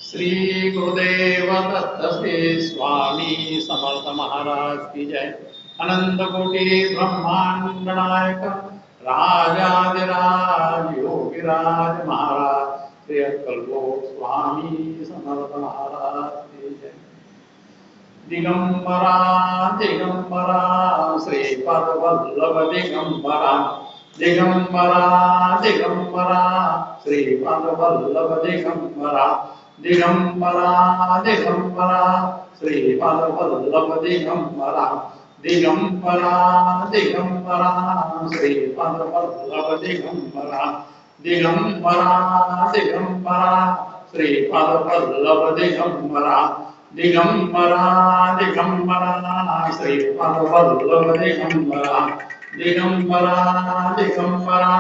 श्री गुरुदेव दत्त श्री स्वामी समर्थ महाराज की जय। अनंत कोटि ब्रह्मांड नायक राजाधिराज योगीराज महाराज श्री अक्कलकोट स्वामी समर्थ महाराज की जय। दिगंबरा दिगंबरा श्रीपद वल्लभ दिगंबरा दिगंबरा दिगंबरा श्रीपद वल्लभ दिगंबरा दिगंबरा दिगंबरा श्रीपद वल्लभ दिगंबरा दिगंबरा दिगंबरा श्रीपद वल्लभ दिगंबरा दिगंबरा दिगंबरा श्रीपद वल्लभ दिगंबरा दिगंबरा दिगंबरा श्रीपद वल्लभ दिगंबरा दिगंबरा दिगंबरा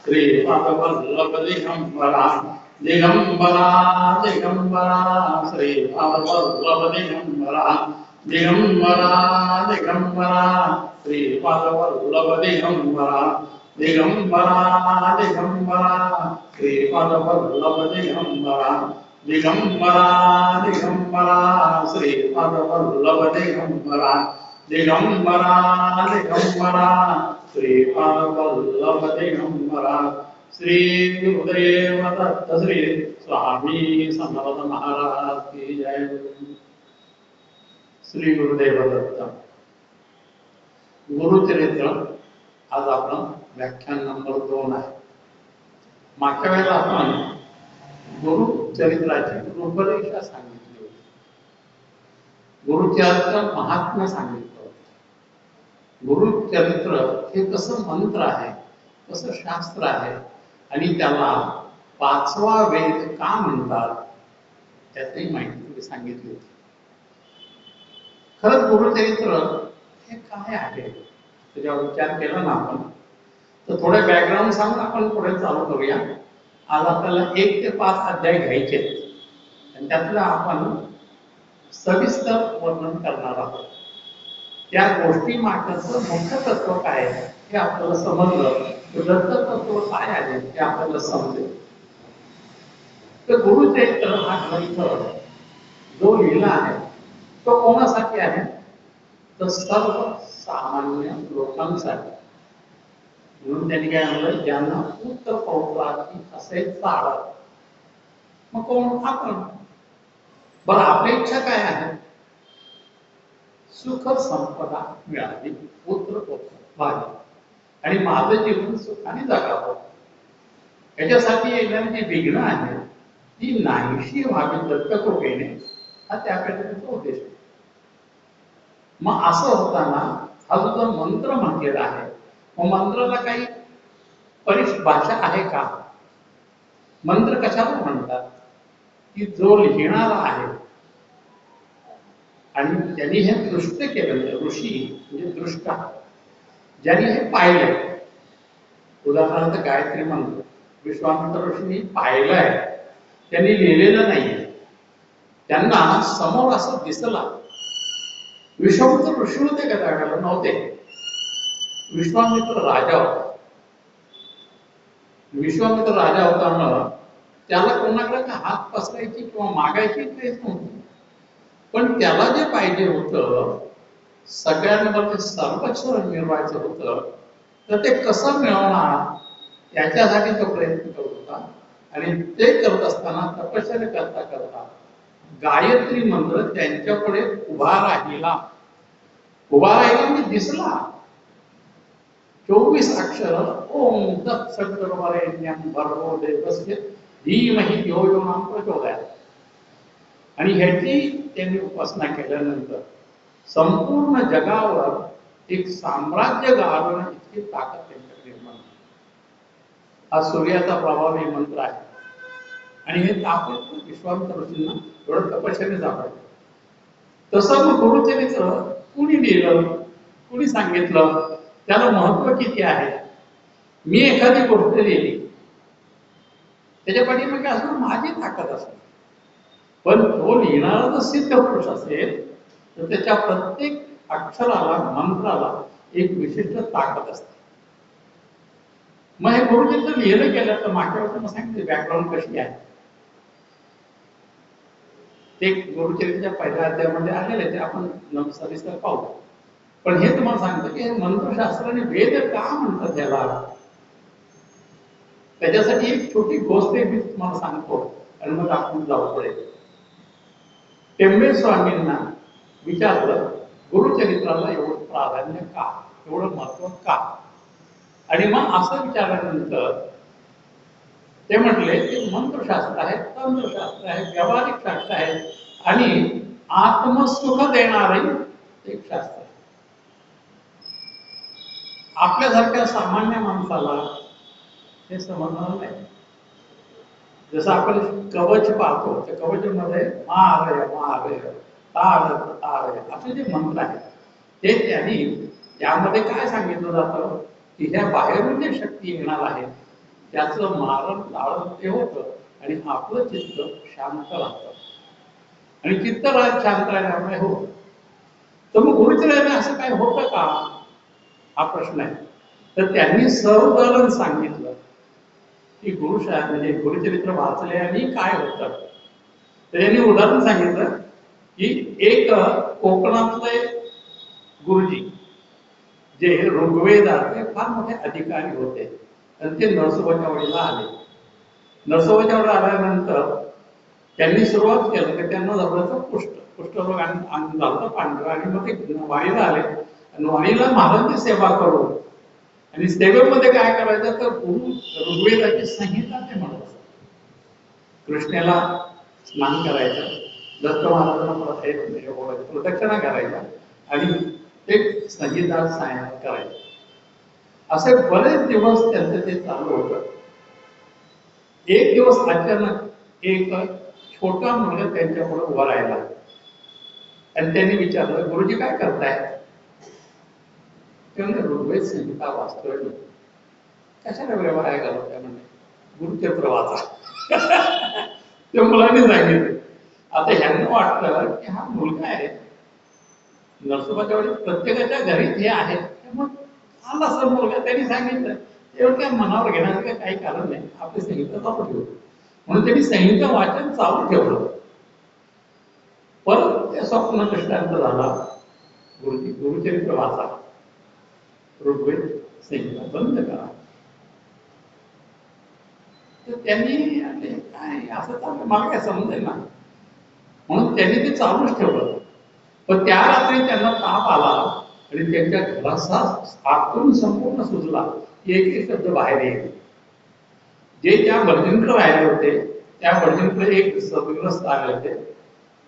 श्रीपद वल्लभ दिगंबरा दिगंबरा दिगंबरा श्रीपद वल्लभ दिगंबरा दिगंबरा दिगंबरा श्रीपद वल्लभ दिगंबरा दिगंबरा दिगंबरा श्रीपद वल्लभ दिगंबरा दिगंबरा दिगंबरा श्रीपद वल्लभ दिगंबरा दिगंबरा दिगंबरा श्रीपद वल्लभ दिगंबरा। श्री गुरुदेव दत्त श्री स्वामी समर्थ महाराज की जय। श्री गुरुदेव दत्त गुरुचरित्र आज आपण व्याख्यान नंबर 2 आहे। मागच्या वेळेला आपण गुरुचरित्राची रूपरेषा सांगितली होती, गुरुचरित्र महात्म्य सांगितलं होतं। गुरुचरित्र हे कसं मंत्र आहे, कसं शास्त्र आहे आणि त्याला 5वा वेद का म्हणतात त्याची माहिती सांगितली होती। खरंच गुरुचरित्र हे काय आहे त्याच्यावर विचार केला ना आपण, तर थोडे बॅकग्राऊंड सांगून आपण पुढे चालू करूया। आज आपल्याला 1 ते 5 अध्याय घ्यायचे आणि त्यातलं आपण सविस्तर वर्णन करणार आहोत। त्या गोष्टी मागचं मुख्य तत्व काय आहे हे आपल्याला समजलं तर दत्त तत्व काय आहे ते आपल्याला समजेल। तर गुरुचरित्र हा ग्रंथ जो लिहिला आहे तो कोणासाठी आहे, तर सर्व सामान्य लोकांसाठी। म्हणून त्यांनी काय म्हणलं, ज्यांना पुत्र पौत्राची असेल चाळ। मग कोण आपण? बरं, आपली इच्छा काय आहे? सुख संपदा मिळावी, पुत्र पौत्र व्हावे आणि माझं जीवन सुखाने जगावं। याच्यासाठी येणारी जी विघ्न आहे ती नाहीशी व्हावी दत्तकृपेने, हा त्यापेक्षा उद्देश आहे। मग असं होताना हा जो मंत्र म्हटलेला आहे, मग मंत्राला काही परिभाषा आहे का? मंत्र कशाला म्हणतात की जो लिहिणारा आहे आणि ज्यांनी हे दृष्ट केलं, ऋषी म्हणजे दृष्टा, ज्यांनी हे पाहिलंय, उदाहरणार्थ गायत्री मंत्र विश्वामित्र ऋषींनी पाहिलंय, त्यांनी लिहिलेलं नाहीये, त्यांना समोर असं दिसला। विश्वामित्र ऋषी होते का त्यावेळेला? नव्हते। विश्वामित्र राजा होता। विश्वामित्र राजा होताना त्याला कोणाकडे हात पसरायची किंवा मागायची काहीच नव्हती, पण त्याला जे पाहिजे होतं, सगळ्यांमध्ये सर्वोच्च मिळवायचं होतं, तर ते कसं मिळवणार याच्यासाठी तो प्रयत्न करत होता। आणि ते करत असताना तपश्चर्या करता करता गायत्री मंत्र त्यांच्यापुढे उभा राहिला म्हणजे दिसला। 24 अक्षर ओम तत्सवितुर्वरेण्यं भर्गो देवस्य धीमहि धियो यो न प्रचोदयात्। आणि ह्याची त्यांनी उपासना केल्यानंतर संपूर्ण जगावर एक साम्राज्य गाजवण्याची इतकी ताकद त्यांच्याकडे निर्माण झाली। हा सूर्याचा प्रभावी मंत्र आहे आणि हे ताकद विश्वामित्र ऋषींना एवढं तपश्चर्या सापडलं। तसं मग गुरुचरित्र कुणी लिहिलं, कुणी सांगितलं, त्याला महत्व किती आहे? मी एखादी गोष्ट लिहिली, त्याच्या पाठीमागे असं माझी ताकद असते, पण तो लिहिणारा जर सिद्ध पुरुष असेल तर त्याच्या प्रत्येक अक्षराला, मंत्राला एक विशिष्ट ताकद असते। मग हे गुरुचरित्र लिहिलं गेलं तर मागच्या वेळेला सांगितलं बॅकग्राऊंड कशी आहे। एक गुरुचरित्राच्या पहिल्या अध्यायामध्ये आलेले ते आपण सविस्तर पाहू. पण हे तुम्हाला सांगतो की हे मंत्रशास्त्राने वेद का म्हणतात याला, त्याच्यासाठी एक छोटी गोष्ट मी तुम्हाला सांगतो आणि मग आपण जाऊ पुढे. टेंबे स्वामींना विचारलं गुरुचरित्राला एवढं प्राधान्य का, एवढं महत्व का, आणि मग असं विचारल्यानंतर ते म्हटले की मंत्रशास्त्र आहे, तंत्रशास्त्र आहे, व्यावहारिक शास्त्र आहे आणि आत्मसुख देणारे एक शास्त्र आहे. आपल्यासारख्या सामान्य माणसाला हे समजणार नाही. जसं आपण कवच पाहतो, त्या कवचमध्ये महारय महारय तार तारय असे जे मंत्र आहेत ते त्यांनी त्यामध्ये काय सांगितलं जातं की ह्या बाहेरून जे शक्ती येणार आहे त्याचं मारण लाळण ते होतं आणि आपलं चित्त शांत राहतं आणि चित्त शांत राहिल्यामुळे हो. तर मग गुरुचरित्राने असं काय होतं का हा प्रश्न आहे. तर त्यांनी सर्वदलन सांगितलं की म्हणजे गुरुचरित्र वाचल्याने काय होतं. तर यांनी उदाहरण सांगितलं की एक कोकणातले गुरुजी जे ऋग्वेदाचे फार मोठे अधिकारी होते आणि ते नरसोबाच्या वाडीला आले. नरसोबाच्या वाडीला आल्यानंतर त्यांनी सुरुवात केलं की त्यांना जवळचं कुष्ठरोग झालं पांढरं आणि मग ते वाडीला आले आणि वाडीला महाराजांची सेवा करून आणि सेवेमध्ये काय करायचं तर गुरु ऋग्वेदाची संहिता ते म्हणत असत. कृष्णेला स्नान करायचं, दत्त महाराजांना प्रदक्षिणा करायच्या आणि ते संहिता सायन करायचं. असे बरेच दिवस त्यांचं ते चालू होतं. एक दिवस अचानक एक छोटा मुलगा त्यांच्यापुढे उभा राहिला आणि त्यांनी विचारलं गुरुजी काय करताय. ते म्हणजे ऋग्वेद संहिता वाचतोय. कशाला वेळ वाया घालवताय म्हणजे गुरुचरित्र वाचा. त्या मुलांनी सांगितलं. आता ह्यांना वाटलं की हा मुलगा आहे, नरसोबाच्या वेळी प्रत्येकाच्या घरी हे आहे, मग आला सर मुलगा त्यांनी सांगितलं एवढं काय मनावर घेण्याचं काही कारण नाही, आपली संहिता चालू ठेवू. म्हणून त्यांनी संहिता वाचन चालू ठेवलं. परत ते स्वप्न दृष्टांत झाला, गुरुचरित्र वाचा, ऋग्वेद संहिता बंद करा. तर त्यांनी काय असं चाललं मला काय समजेल ना, म्हणून त्यांनी ते चालूच ठेवलं. पण त्या रात्री त्यांना ताप आला आणि त्यांच्या घराचा आतून संपूर्ण सुजला, एक शब्द बाहेर येईल. जे त्या वर्जिनकडे राहिले होते त्या वर्जिनकडे एक सद्ग्रस्त आले होते.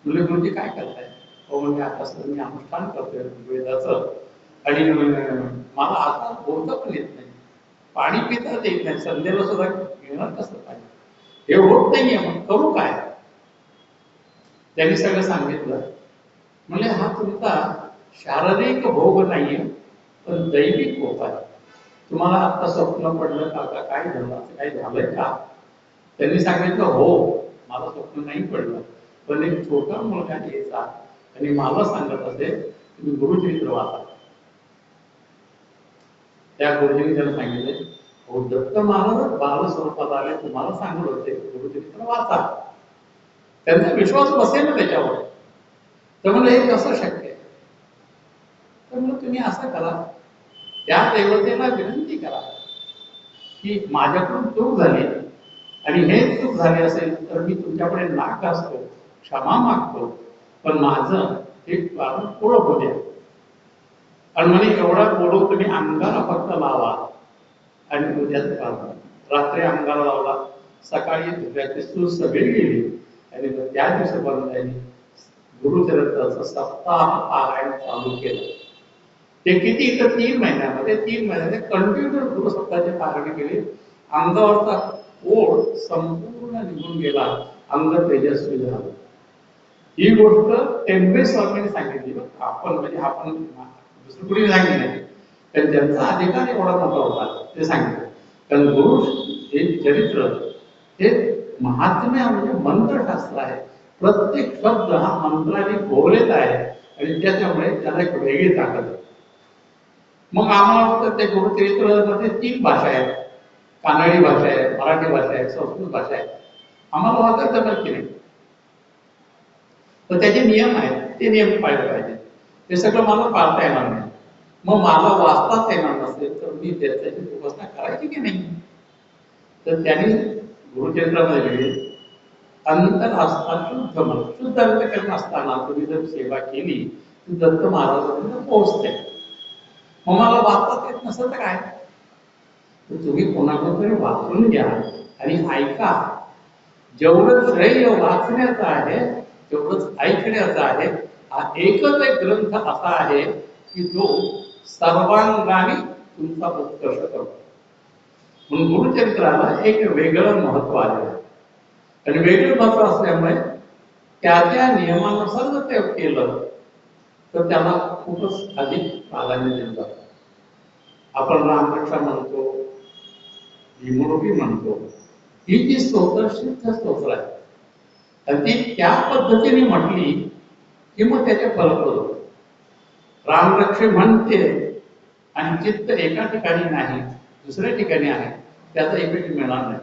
मुले गुरुजी काय करताय. हो म्हणजे आता मी अनुष्ठान करतोय वेदाचं आणि मला आता बोलता पण येत नाही, पाणी पिताच येत नाही, संध्याला सुद्धा घेणार कसं पाहिजे, हे होत नाहीये, मग करू काय. त्यांनी सगळं सांगितलं. म्हणजे हा तुमचा शारीरिक भोग नाहीये पण दैविक भोग आहे. तुम्हाला आता स्वप्न पडलं का, काय झालं, काय झालंय का. त्यांनी सांगितलं हो मला स्वप्न नाही पडलं, पण एक छोटा मुलगा यायचा आणि मला सांगत असे तुम्ही गुरुचरित्र वाचा. त्या गुरुजींनी त्याला सांगितले हो दत्त महाराज बाल स्वरूपात आले, तुम्हाला सांगत होते गुरुचरित्र वाचा. त्यांचा विश्वास बसेल ना त्याच्यावर. तर म्हणजे हे कसं शक्य आहे. तर मग तुम्ही असं करा, त्या देवतेला विनंती करा की माझ्याकडून चूक झाली आणि हे चूक झाली असेल तर मी तुमच्याकडे नाक घासतो, क्षमा मागतो, पण माझं एक कारण पुढं होऊ द्या. आणि म्हणे एवढा पोळू तुम्ही अंगाला फक्त लावा आणि उद्याच रात्री अंगाला लावला, सकाळी धुल्याची सूज सगळी गेली आणि त्या दिवसापर्यंत गुरुचरित्राचं सप्ताह पारायण चालू केलं. ते किती तर 3 महिन्यामध्ये 3 महिन्याने कंटिन्यू गुरु सप्ताहाचे पारायण केले. अंगावरचा ओढ संपूर्ण निघून गेला, अंग तेजस्वी झालं. ही गोष्ट टेंबे स्वामींनी सांगितली. आपण म्हणजे आपण दुसरं कुणी सांगितलं नाही, कारण त्यांचा अधिकार एवढा मोठा होता ते सांगितलं. कारण गुरु हे चरित्र हे महात्म्य म्हणजे मंत्रशास्त्र आहे. प्रत्येक शब्द हा मंत्राने बोललेला आहे आणि त्याच्यामुळे त्याला एक वेगळी ताकद आहे. मग आम्हाला वाटतं ते गुरुचरित्रामध्ये 3 भाषा आहेत, कानडी भाषा आहे, मराठी भाषा आहे, संस्कृत भाषा आहे. आम्हाला वाचायचं नक्की नाही. नियम आहेत ते नियम पाळले पाहिजे. ते सगळं मला पाळता येणार नाही. मग मला वाचताच येणार नसेल तर मी त्याची उपासना करायची की नाही? तर त्यांनी गुरुचरित्रामध्ये अंतर असता शुद्ध मन, शुद्ध अंतकरण असताना तुम्ही जर सेवा केली तर दत्त महाराजांपर्यंत पोहोचते. मग मला वाचताच येत नसेल तर काय? तर तुम्ही कोणाकडून तरी वाचून घ्या आणि ऐका. जेवढं श्रेय वाचण्याचं आहे तेवढंच ऐकण्याचं आहे. हा एकच एक ग्रंथ असा आहे की जो सर्वांगाने तुमचा उत्कर्ष करतो. म्हणून गुरुचरित्राला एक वेगळं महत्व आहे. आणि वेगळं महत्व असल्यामुळे त्या त्या नियमानुसार जर ते केलं तर त्याला खूपच अधिक प्राधान्य दिलं जातं. आपण रामरक्षा म्हणतो, भीमरूपी म्हणतो, ही जी स्तोत्र सिद्ध स्तोत्र आहे आणि ती त्या पद्धतीने म्हटली की मग त्याचे फलप्रद होते. रामरक्षे म्हणते आणि चित्त एका ठिकाणी नाही दुसऱ्या ठिकाणी आहे, त्याचा इफेक्ट मिळणार नाही.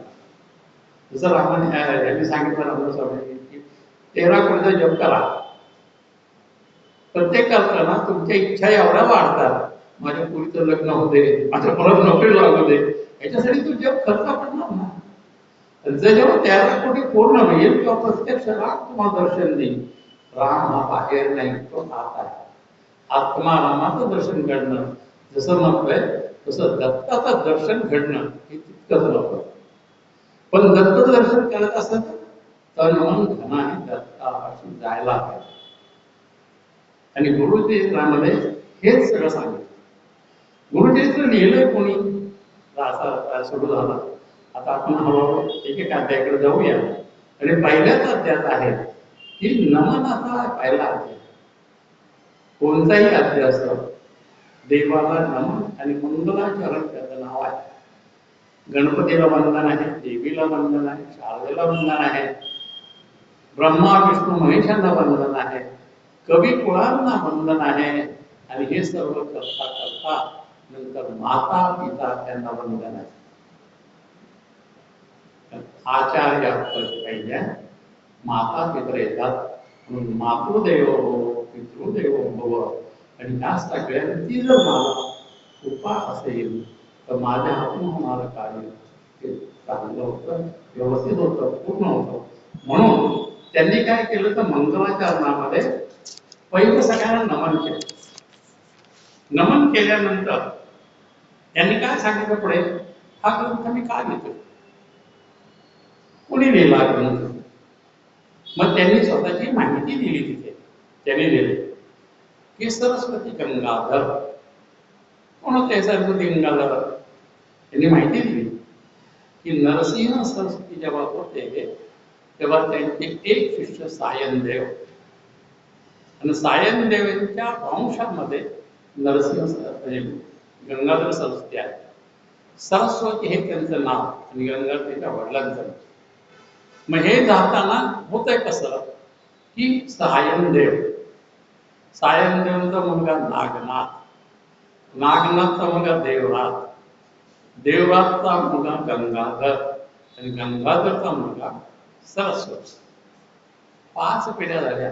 जसं रामाने यांनी सांगितलं रामदासांनी की 13 कोटीचा जप करा. प्रत्येक करताना तुमच्या इच्छा एवढ्या वाढतात, माझ्या पुरीचं लग्न होऊ दे, माझ्या परत नोकरी लागू दे, याच्यासाठी तू जप खर्च पडणार ना. जेव्हा 13 कोटी पूर्ण होईल तेव्हा प्रत्यक्ष राम तुम्हाला दर्शन देईल. राम हा बाहेर नाही, तो आत आहे. आत्मा रामाचं दर्शन घडणं जसं म्हटलंय तसं दत्ताचं दर्शन घडणं हे तितकंच लवकर. पण दत्त दर्शन करत असत तन मन धनाने दत्तापाशी जायला पाहिजे. आणि गुरुचरित्रामध्ये हेच सगळं सांगितलं. गुरुचरित्र लिहिलंय कोणी? असा सुरू झाला. आता आपण हळूहळू एक एक अध्यायाकडे जाऊया. आणि पहिल्याच अध्यायात आहे की नमनाचा पहिला अध्याय. कोणताही अध्याय असतो देवाला नमन आणि मंगलाचरण त्याचं नाव आहे. गणपतीला वंदन आहे, देवीला वंदन आहे, शारदेला वंदन आहे, ब्रह्मा विष्णू महेशांना वंदन आहे, कवी कुळांना वंदन आहे. आणि हे सर्व करता करता नंतर माता पिता त्यांना वंदन आहे. आचार्य पहिल्या माता पितर येतात. म्हणून मातृदेवो भव, पितृदेवो भव. आणि ह्या सगळ्यांची जर मला कृपा असेल तर माझ्या हातून होणारं कार्य ते चांगलं होतं, व्यवस्थित होतं, पूर्ण होतं. म्हणून त्यांनी काय केलं तर मंगलाचरणामध्ये पहिलं सगळ्यांना नमन केलं. नमन केल्यानंतर त्यांनी काय सांगितलं पुढे, हा ग्रंथ मी का लिहितो, कोणी लिहिला ग्रंथ? मग त्यांनी स्वतःची माहिती दिली. तिथे त्यांनी लिहिले की सरस्वती गंगाधर. कोण होते सरस्वती गंगाधर? त्यांनी माहिती दिली की नरसिंह सरस्वती जेव्हा होते तेव्हा त्यांचे एक शिष्य सायनदेव, आणि सायनदेवांच्या वंशामध्ये नरसिंह गंगाधर सरस्वती आहे. सरस्वती हे त्यांचं नाव आणि गंगाधर त्यांच्या वडिलांचं नाव. मग हे जाताना होतंय कसं की सायनदेवांचा मुलगा नागनाथ, नागनाथचा मुलगा देवरात, देवरातचा मुलगा गंगाधर आणि गंगाधरचा मुलगा सरस्वती. 5 पिढ्या झाल्या.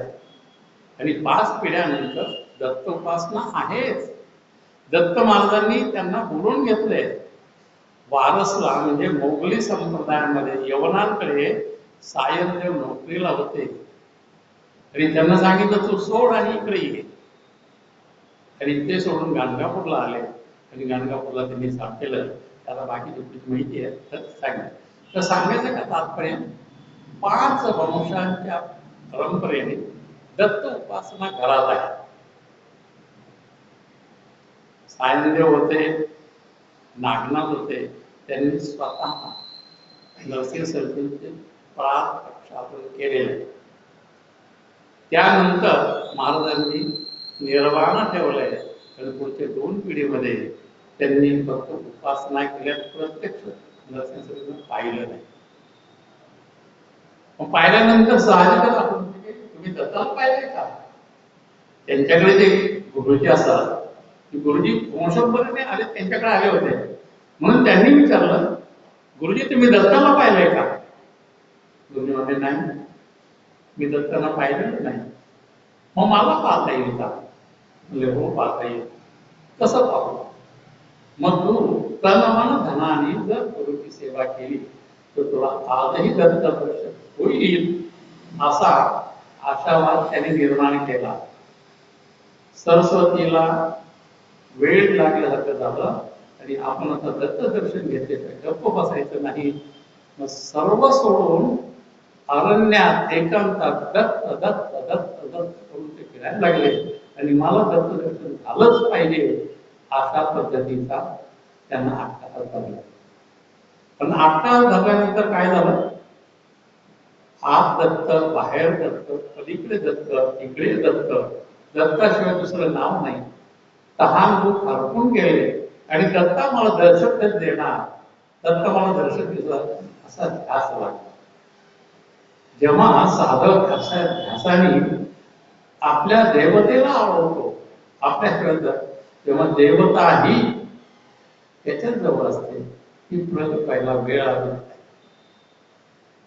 आणि 5 पिढ्यानंतर दत्त उपासना आहेच. दत्त महाराजांनी त्यांना बोलून घेतले वारसला. म्हणजे मोगली संप्रदायामध्ये यवनांकडे सायनदेव नोकरीला होते आणि त्यांना सांगितलं तू सोड आणि इकडे ये. आणि ते सोडून गाणगापूरला आले आणि गाणगापूरला त्यांनी काम केलं. त्याला बाकी गोष्टी माहिती आहे तर सांगितलं. तर सांगायचं का तात्पर्य, 5 वंशांच्या परंपरेने दत्त उपासना घरात आहे. सायनदेव होते, नागनाथ होते, त्यांनी स्वतः नरसिंह सरस्वतीचे प्राण प्रक्षालन केलेले. त्यानंतर महाराजांनी निर्वाण ठेवलंय. तर पुढच्या 2 पिढीमध्ये त्यांनी फक्त उपासना केल्या, प्रत्यक्ष नरसिंह सरस्वतीला पाहिलं नाही. मग पाहिल्यानंतर साहजिकच आपण तुम्ही दत्ताला पाहिलंय का? त्यांच्याकडे जे गुरुजी असतात, गुरुजी वंशोत्पत्तीने आले, त्यांच्याकडे आले होते. म्हणून त्यांनी विचारलं गुरुजी तुम्ही दत्ताला पाहिलंय का? गुरुजी म्हणले नाही, मी दत्ताला पाहिलेलं नाही. मग मला पाहता येईल का? म्हणले हो पाहता येईल. कसं पाहू? मग तू तन मन धनाने जर गुरुची सेवा केली तर तुला आजही दत्त दर्शन होईल, असा आशावाद त्याने निर्माण केला. सरस्वतीला वेळ लागल्यासारखं झालं आणि आपण आता दत्त दर्शन घेतले तर गप्प बसायचं नाही. मग सर्व सोडून अरण्यात एकांतात दत्त दत्त दत्त दत्त करून ते फिरायला लागले आणि मला दत्त दर्शन झालंच पाहिजे अशा पद्धतीचा त्यांना अट्टाहास झाला. पण अट्टाहास झाल्यानंतर काय झालं? आत दत्त, बाहेर दत्त, पलीकडे दत्त, इकडे दत्त, दत्ताशिवाय दुसरं नाव नाही. तहान भूक हरपून गेले आणि दत्ता मला दर्शन देणार, दत्त मला दर्शन दिलं असा ध्यास लागला. जेव्हा साधक ध्यासाने आपल्या देवतेला आवडतो, आपल्या तेव्हा देवताही त्याच्याच जवळ असते. ती पहिला वेळ आली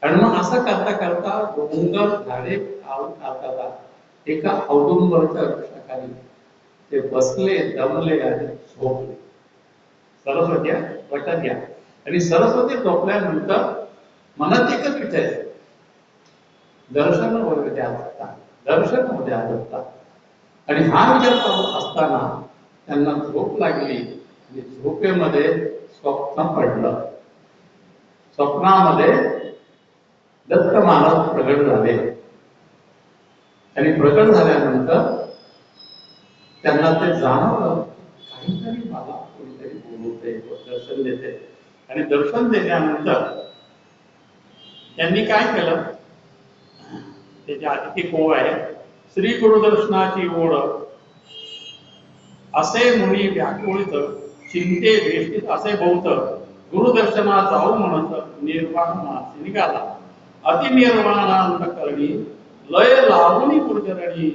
आणि मग असं करता करता डोंगर झाडे चालतात. एका औदुंबरच्या वृक्षाखाली ते बसले, दमले आणि झोपले. सरस्वती लक्षात घ्या. आणि सरस्वती झोपल्यानंतर मनात एकच विचार, दर्शन वगैरे द्या दत्ता, दर्शन द्या दत्ता. आणि हा विचार करत असताना त्यांना झोप लागली आणि झोपेमध्ये स्वप्न पडलं. स्वप्नामध्ये दत्त महाराज प्रगट झाले आणि प्रगट झाल्यानंतर त्यांना ते जाणवलं काहीतरी मला कोणीतरी बोलवते, दर्शन देते. आणि दर्शन दिल्यानंतर त्यांनी काय केलं? त्याच्या आधी ती ओळ आहे, श्री गुरुदर्शनाची ओढ असे मुनी व्याकुळित चिंते वेष्टीत असे बहुत गुरुदर्शना जाऊ म्हणत निर्वाण मासी निघाला. अतिनिर्वाणांत करणी लय लावणी गुरुचरणी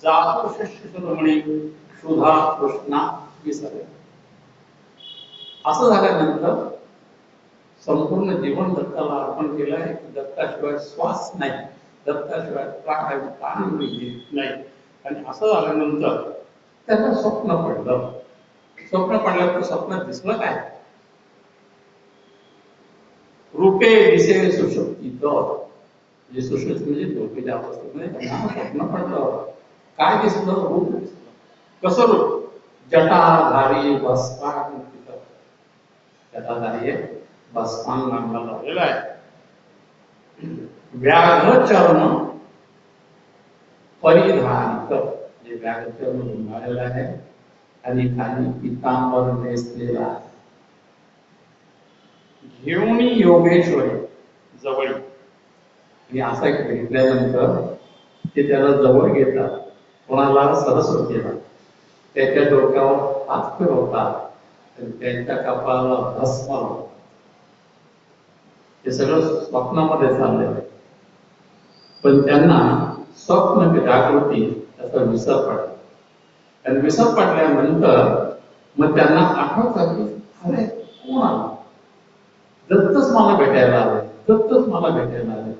जातो शिष्यरमणी सुधा कृष्णा विसरे. असं झाल्यानंतर संपूर्ण जीवन दत्ताला अर्पण केलं आहे. दत्ताशिवाय श्वास नाही, दत्ताशिवाय प्राण नाही. आणि असं झाल्यानंतर त्यांना स्वप्न पडलं. स्वप्न पडल्यानंतर स्वप्नात दिसलं काय? रूपे दिसे सुशक्ती दर, जे सुशक्ती म्हणजे झोपेच्या अवस्थेमध्ये त्यांना स्वप्न पडलं. काय दिसलं? रूप दिसलं. कसं रूप? जटाधारी भस्मांग, जटाधारी भस्मांग नांगाला लावलेला आहे. व्याघ्र चर्म परिधानित, जे व्याघ्र चर्म गुंडाळलेला आहे आणि खाली पितांबर नेसलेला आहे. घेऊन योगेश्वरी जवळ, आणि असा भेटल्यानंतर ते त्याला जवळ घेतात. कोणाला? सरस्वतीला. त्याच्या डोक्यावर हात फिरवतात आणि त्यांच्या कपाळाला भस्म लावतात. हे सगळं स्वप्नामध्ये चाललेलं आहे. पण त्यांना स्वप्न जागृती त्याचा विसर पडला. आणि विसर पडल्यानंतर मग त्यांना आठवतं की अरे कोण आला? दत्तच मला भेटायला आले, दत्तच मला भेटायला आले.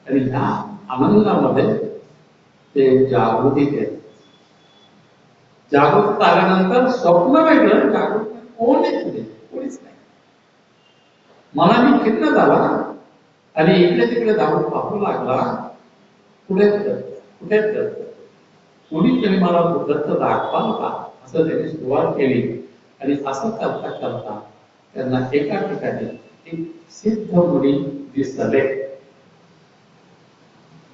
आणि ह्या आनंदामध्ये ते जागृती केली. जागृत आल्यानंतर स्वप्न वेगळं, जागृत कोणीच नाही, कोणीच नाही. मनाने खिन्न झाला आणि इकडे तिकडे धावून पाहू लागला. कुठे कुठे कोणीतरी मला दत्त दाखवाल का, असं त्यांनी सुरुवात केली. आणि असं करता करता त्यांना एका ठिकाणी एक सिद्ध मुनी दिसले.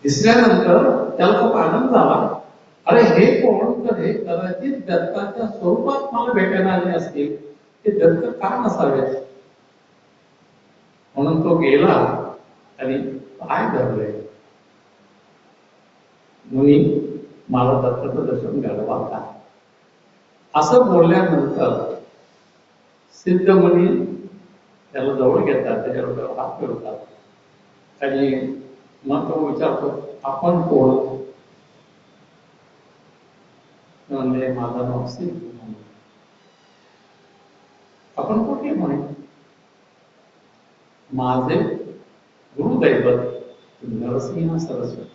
दिसल्यानंतर त्याला खूप आनंद झाला. अरे हे कोण? तर हे कदाचित दत्ताच्या स्वरूपात मला भेटायला आले असतील. ते दत्त का नसावेत? म्हणून तो गेला आणि पाय धरले. मुनी मला दत्ताचं दर्शन घडवा का? असं बोलल्यानंतर सिद्ध मुनी त्याला जवळ घेतात, त्याच्यावर हात फिरवतात आणि मग तो विचारतो, आपण कोण? म्हणजे माझं नाव सिद्ध. आपण कुठे? म्हणे माझे गुरुदैवत नरसिंह सरस्वती.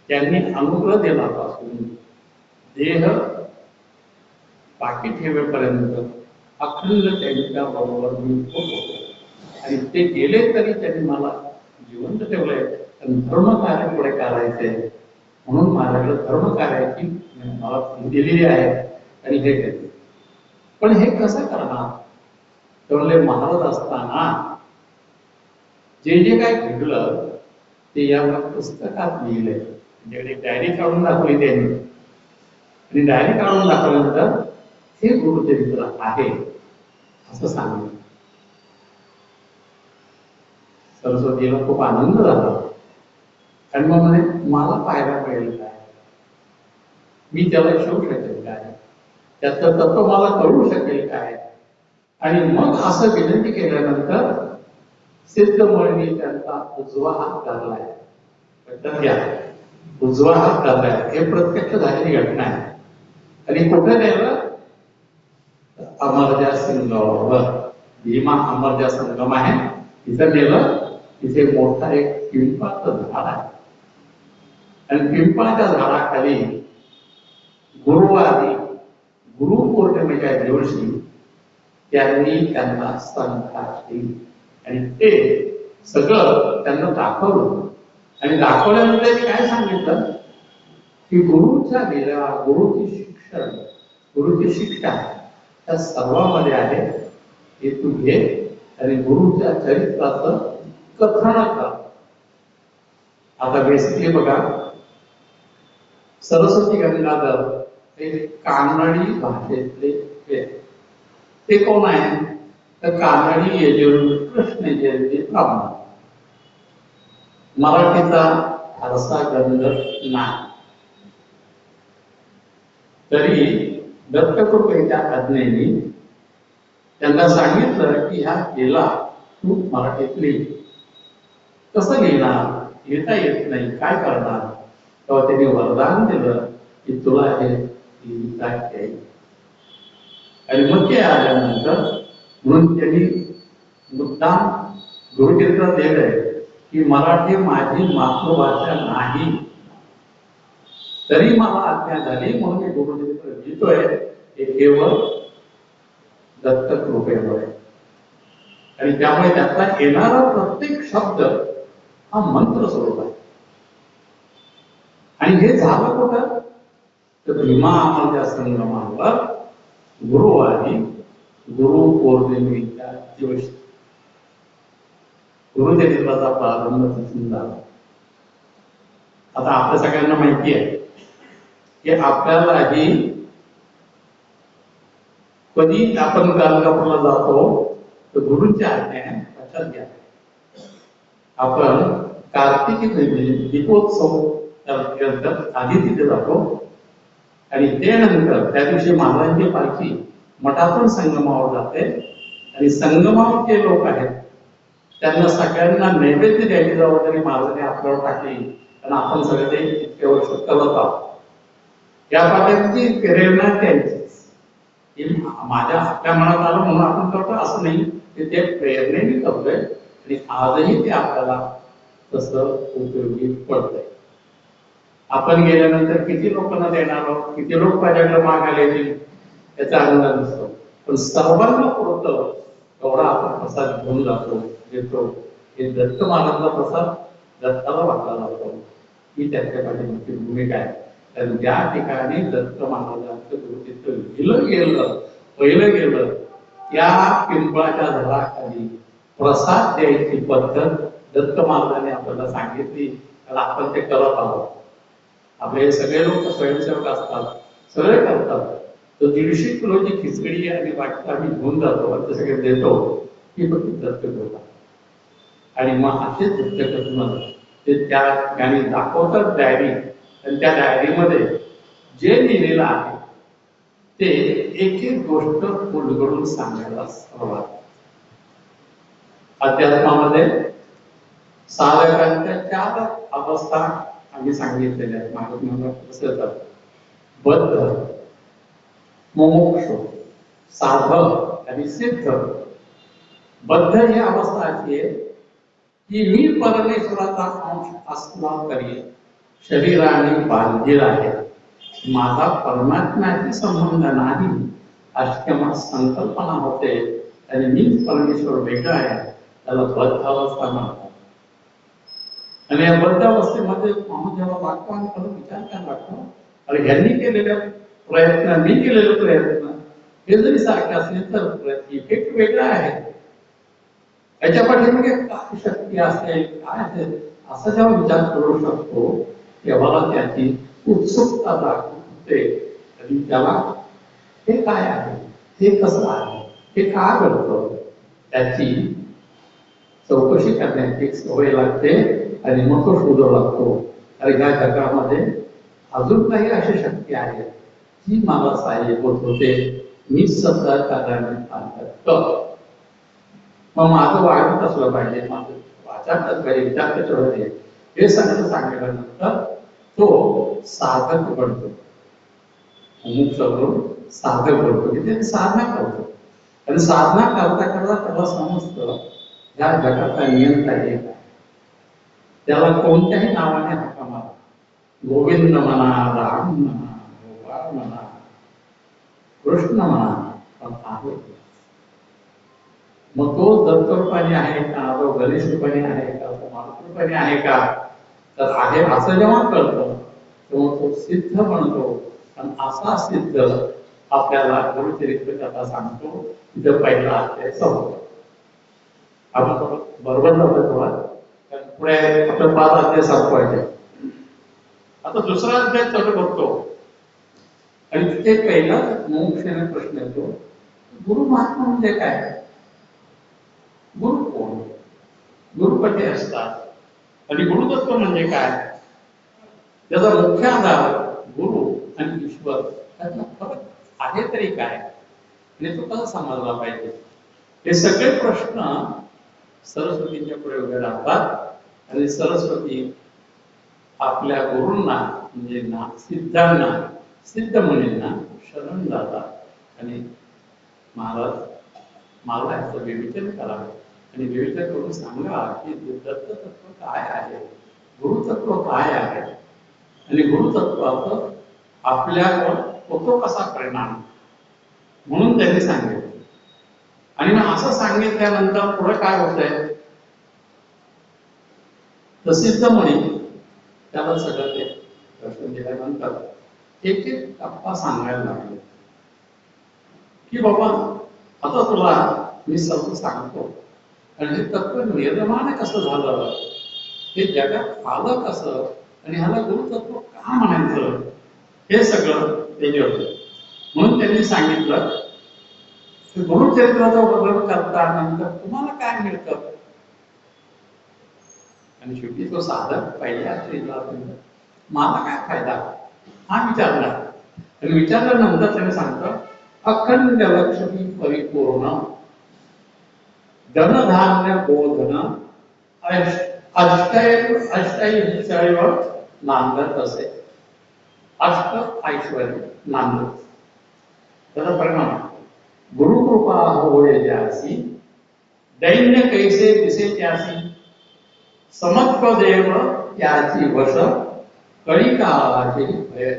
त्यांनी अनुग्रह दिल्यापासून देह बाकी ठेवेपर्यंत अखंड त्यांच्या बरोबर मी होतो. आणि ते गेले तरी त्यांनी मला जिवंत ठेवलंय. पण धर्म कार्य पुढे करायचंय म्हणून माझ्याकडे धर्म कार्याची मला संधी दिलेली आहे आणि हे केले. पण हे कसं करणार? तेवढे महाराज असताना जे जे काय घडलं ते या पुस्तकात लिहिलंय. म्हणजे डायरी काढून दाखवली त्यांनी आणि डायरी काढून दाखवल्यानंतर हे गुरुचरित्र आहे असं सांगितलं. सरस्वतीला खूप आनंद झाला आणि मग म्हणे मला पाहायला मिळेल काय, मी त्याला शिवू शकेल काय, त्याचं तत्व मला कळू शकेल काय. आणि मग असं विनंती केल्यानंतर सिद्धमणी त्यांचा उजवा हात धरलाय. उजवा हात धरलाय हे प्रत्यक्ष झालेली घटना आहे. आणि कुठे नेलं? अमरजा संगमावर. भीमा अमरजा संगम आहे तिथं नेलं. तिथे मोठा एक पिंपळाचं झाड आहे आणि पिंपळाच्या झाडाखाली गुरुवारी गुरुपौर्णिमेच्या दिवशी त्यांनी त्यांना संस्कार दिले आणि ते सगळं त्यांना दाखवलं. आणि दाखवल्यानंतर काय सांगितलं की गुरुच्या लीला, गुरुची शिक्षण, गुरुची शिक्षा त्या सर्वांमध्ये आहे. हे तू घे आणि गुरुच्या चरित्राचं कथन कर. आता बेसिकली बघा, सरस्वती गंगाधर हे कानडी भाषेतले ते कोण आहे? तर कानडी यजुर्वेद कृष्ण जयंती ब्राह्मण. मराठीचा फारसा गंध नाही. तरी दत्तकृपेच्या आज्ञेने त्यांना सांगितलं की ह्या केला तू मराठीत लिह. कसं लिहिणार? लिहिता येत नाही, काय करणार? तेव्हा त्यांनी वरदान दिलं की तुला हे लिहिता येईल. आणि मग ते आल्यानंतर म्हणून त्यांनी मुद्दाम गुरुचरित्रात लिहिलंय की मराठी माझी मातृभाषा नाही तरी मला आज्ञा झाली म्हणून मी गुरुचरित्र लिहितोय. हे केवळ दत्तकृपेमुळे. आणि त्यामुळे त्यातला येणारा प्रत्येक शब्द हा मंत्र स्वरूप आहे. आणि हे झालं कुठं? तर भीमा अमरजा संगमावर गुरुवारी गुरुपौर्णिमेच्या दिवशी गुरुचरित्राचा प्रारंभ तिथून झाला. आता आपल्या सगळ्यांना माहिती आहे की आपल्यालाही कधी आपण गाणगापूरला जातो तर गुरुंच्या आज्ञा लक्षात घ्या. आपण कार्तिकी दीपोत्सव आधी तिथे जातो आणि त्यानंतर त्या दिवशी महाराजांची पालखी मठातून संगमावर जाते आणि संगमावर जे लोक आहेत त्यांना सगळ्यांना नैवेद्य द्यायची जबाबदारी महाराजांनी आपल्यावर टाकली आणि आपण सगळे ते इतके वर्ष करत आहोत. या पाठ्याची प्रेरणा त्यांचीच. माझ्या आपल्या मनात आलं म्हणून आपण करतो असं नाही. ते प्रेरणेने करतोय आणि आजही ते आपल्याला तसं उपयोगी पडतंय. आपण गेल्यानंतर किती लोकांना देणार आहोत, किती लोक माझ्याकडे मागायला येतील याचा अंदाज नसतो. पण सर्वांना पुरतं एवढा आपण प्रसाद घेऊन जातो, देतो. हे दत्त महाराजांचा प्रसाद दत्ताला वाटला जातो. ही त्याच्या पाठीमागची भूमिका आहे. तर त्या ठिकाणी दत्त महाराजांचं गुरुचरित्र लिहिलं गेलं, पहिलं गेलं. त्या पिंपळाच्या झाडाखाली प्रसाद द्यायची पद्धत दत्त महाराजांनी आपल्याला सांगितली आणि आपण ते करत आहोत. आपले सगळे लोक स्वयंसेवक असतात, सगळे करतात. तो 150 किलोची खिचडी आणि बाकी आम्ही घेऊन जातो आणि ते सगळे देतो. ही फक्त दत्त होता. आणि मग असेच दत्तकथन ते त्या ठिकाणी दाखवतात डायरी. आणि त्या डायरीमध्ये जे लिहिलेलं आहे ते एक एक गोष्ट उलगडून सांगायला सुरुवात. अध्यात्मामध्ये साधकांच्या 4 अवस्था आम्ही सांगितलेल्या आहेत. मागं कसं येतात? बद्ध, मुमुक्ष, साधक आणि सिद्ध. बद्ध ही अवस्था अशी आहे की मी परमेश्वराचा अंश असला तरी शरीराने बांधील आहे, माझा परमात्म्याशी संबंध नाही अशी केव्हा संकल्पना होते आणि मीच परमेश्वर वेगळा आहे, त्याला बद्धावस्था म्हणतात. आणि या बद्धावस्थेमध्ये माणूस जेव्हा लागतो आणि त्याला विचार करायला लागतो, अरे ह्यांनी केलेले प्रयत्न, मी केलेले प्रयत्न हे जरी सारखे असले तर इफेक्ट वेगळा आहे. याच्या पाठीमागे काय शक्ती असेल, काय असेल, असा जेव्हा विचार करू शकतो तेव्हा त्याची उत्सुकता दाखवते आणि त्याला हे काय आहे, हे कसं आहे, हे का घडतं, त्याची चौकशी करण्याची सवय लागते आणि मग तो शोधू लागतो. आणि या जगामध्ये अजून काही अशी शक्ती आहे जी मला सहाय्य होत होते, मी सध्या कारण मग माझं वागत असलं पाहिजे, माझं वाचन पाहिजे, विचार त्याच्यावर हे सगळं सांगितल्यानंतर तो साधक बनतो. अमुक सगळं साधक बनतो की ते साधना करतो. आणि साधना करता करता त्याला समजतं या जगाचा नियंता एक आहे, त्याला कोणत्याही नावाने हाका मारा, गोविंद म्हणा, राम म्हणा, गोपाळ म्हणा, कृष्ण म्हणा, पण आहे. मग तो दत्तरूपाने आहे का, तो गणेश रूपाने आहे का, तो मारुती रूपाने आहे का, तर आहे असं जेव्हा कळतं तेव्हा तो सिद्ध बनतो. आणि असा सिद्ध आपल्याला गुरुचरित्र कथा सांगतो. तिथं पहिला अध्याय संपतो. आपण बरोबर जातो, पुढे आपल्या 5 अध्याय संपवायचे. आता दुसरा अध्याय चालू करतो आणि तिथे पहिला मोक्षाने प्रश्न येतो, गुरु महात्मा म्हणजे काय, गुरु कोण, गुरु कसे असतात आणि गुरुतत्व म्हणजे काय, त्याचा मुख्य आधार गुरु आणि ईश्वर त्यातला फरक आहे तरी काय, आणि तो कसा समजला पाहिजे, हे सगळे प्रश्न सरस्वतीच्या पुढे उभे राहतात. आणि सरस्वती आपल्या गुरूंना म्हणजे सिद्धांना, सिद्ध मुनींना शरण जातात आणि महाराज मला याचं विवेचन करावं आणि विवेचन करून सांगा की दत्ततत्व काय आहे, गुरुतत्व काय आहे आणि गुरुतत्वाचं आपल्यावर होतो कसा परिणाम, म्हणून त्यांनी सांगितलं. आणि मग असं सांगितल्यानंतर पुढे काय होतंय, प्रसिद्ध मुनी त्याला सगळं ते दर्शन दिल्यानंतर एक एक टप्पा सांगायला लागले की बाबा आता तुला मी सर्व सांगतो आणि हे तत्व निर्माण कसं झालं, हे जगात आलं कसं आणि ह्याला गुरुतत्व का म्हणायचं, हे सगळं त्याचे होतं. म्हणून त्यांनी सांगितलं की गुरुचरित्राचं वर्णन करतानंतर तुम्हाला काय मिळतं. आणि शेवटी तो साधक पहिल्या स्त्रीला मला काय फायदा हा विचारला. आणि विचारल्यानंतर त्याने सांगतं, अखंड लक्ष्मी परिपूर्ण धनधान्य बोधन अष्टैश्वर्य नांदत असे, अष्ट ऐश्वर्य नांदत. त्याचा परिणाम गुरुकृपा होय ज्यासी, दैन्य कैसे दिसे त्यासी, समत्व देव त्याची वश, कळी काळाची भय.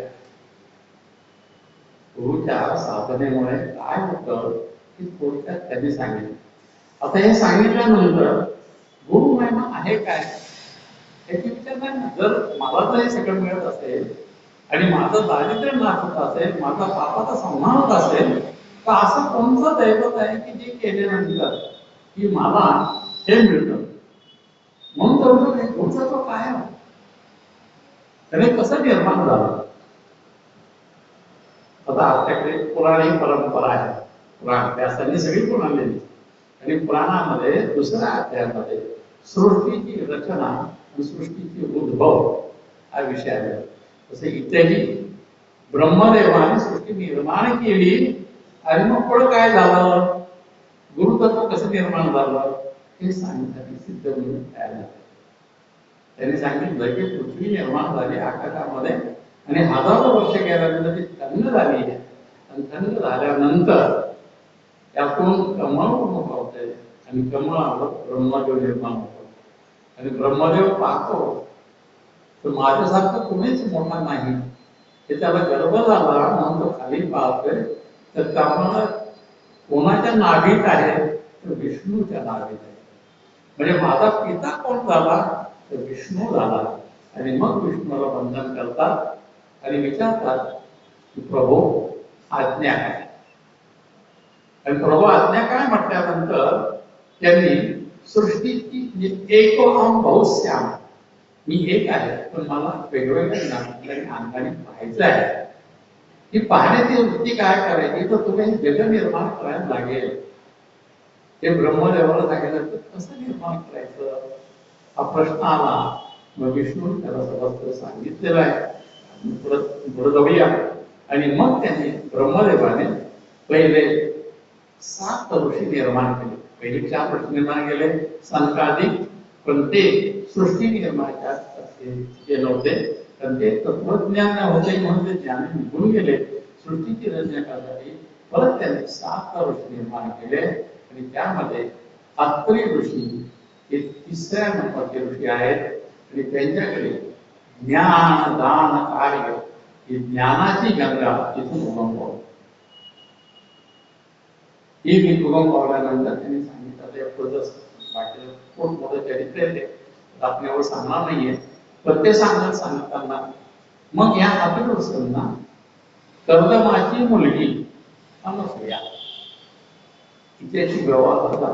गुरुच्या साधनेमुळे काय होतं की थोडक्यात त्यांनी सांगितलं. आता हे सांगितल्यानंतर गुरु महिमा आहे काय याची विचार नाही ना. जर मला जर हे सगळं मिळत असेल आणि माझं दारिद्र्य नाश होत असेल, माझा पापाचा संहार होत असेल, तर असं कोणतं दैवत आहे की जे केल्यानंतर की मला हे मिळतं. म्हणून तर गुरुतत्व काय आहे, त्याने कसं निर्माण झालं. आता आपल्याकडे पुराणी परंपरा आहे, पुराण व्यासांनी सगळी पुराणलेली. आणि पुराणामध्ये दुसऱ्या अध्यायामध्ये सृष्टीची रचना आणि सृष्टीची उद्भव हा विषय आहे. तसे इथेही ब्रह्मदेवाने सृष्टी निर्माण केली आणि मग पुढे काय झालं, गुरुतत्व कसं निर्माण झालं हे सांगण्यासाठी सिद्ध म्हणून तयार झाले. त्यांनी सांगितलं की पृथ्वी निर्माण झाली आकाशामध्ये आणि हजारो वर्ष गेल्यानंतर ती थंड झाली आहे. आणि थंड झाल्यानंतर त्यातून कमळ उभं होते आणि कमळावर ब्रह्मदेव निर्माण होतो. आणि ब्रह्मदेव पाहतो तर माझ्यासारखं कुणीच मोठा नाही. ते त्याला गर्व झाला म्हणून तो खाली पाहतोय, तर त्यामुळे कोणाच्या नाभीत आहे, तर विष्णूच्या नाभीत आहे. म्हणजे माझा पिता कोण झाला, तर विष्णू झाला. आणि मग विष्णूला वंदन करतात आणि विचारतात की प्रभू आज्ञा काय. आणि प्रभू आज्ञा काय म्हटल्यानंतर त्यांनी सृष्टीची एको अहम बहुश्याम, मी एक आहे पण मला वेगवेगळ्या अंगाने पाहायचं आहे. ही पाहण्याची वृत्ती काय करायची, तर तुम्ही जग निर्माण करायला लागेल. ते ब्रह्मदेवाला सांगितलं तर कसं निर्माण करायचं हा प्रश्न आला. मग विष्णू त्याला सगळं सांगितलेलं आहे. पुढे जाऊया. आणि मग त्यांनी ब्रह्मदेवाने पहिले 7 ऋषी निर्माण केले. पहिले 4 ऋषी निर्माण केले संकादिक, पण ते सृष्टी निर्माणाच्या केले नव्हते. कारण ते तत्वज्ञान होते म्हणून ते ज्ञान निघून गेले. सृष्टीची रचना करण्यासाठी परत त्यांनी 7 ऋषी निर्माण केले. आणि त्यामध्ये अत्री ऋषी हे 3ऱ्या नंबरचे ऋषी आहेत. आणि त्यांच्याकडे ज्ञान दान कार्य ही ज्ञानाची गंगा तिथून उगम पावली. ही उगम पावल्यानंतर त्यांनी सांगितलं खूप मोठं चरित्र आहे, आपण एवढं सांगणार नाहीये. पण ते सांगताना मग या अत्री ऋषींना कर्दमाची मुलगी अनसूया तिच्याशी विवाह झाला.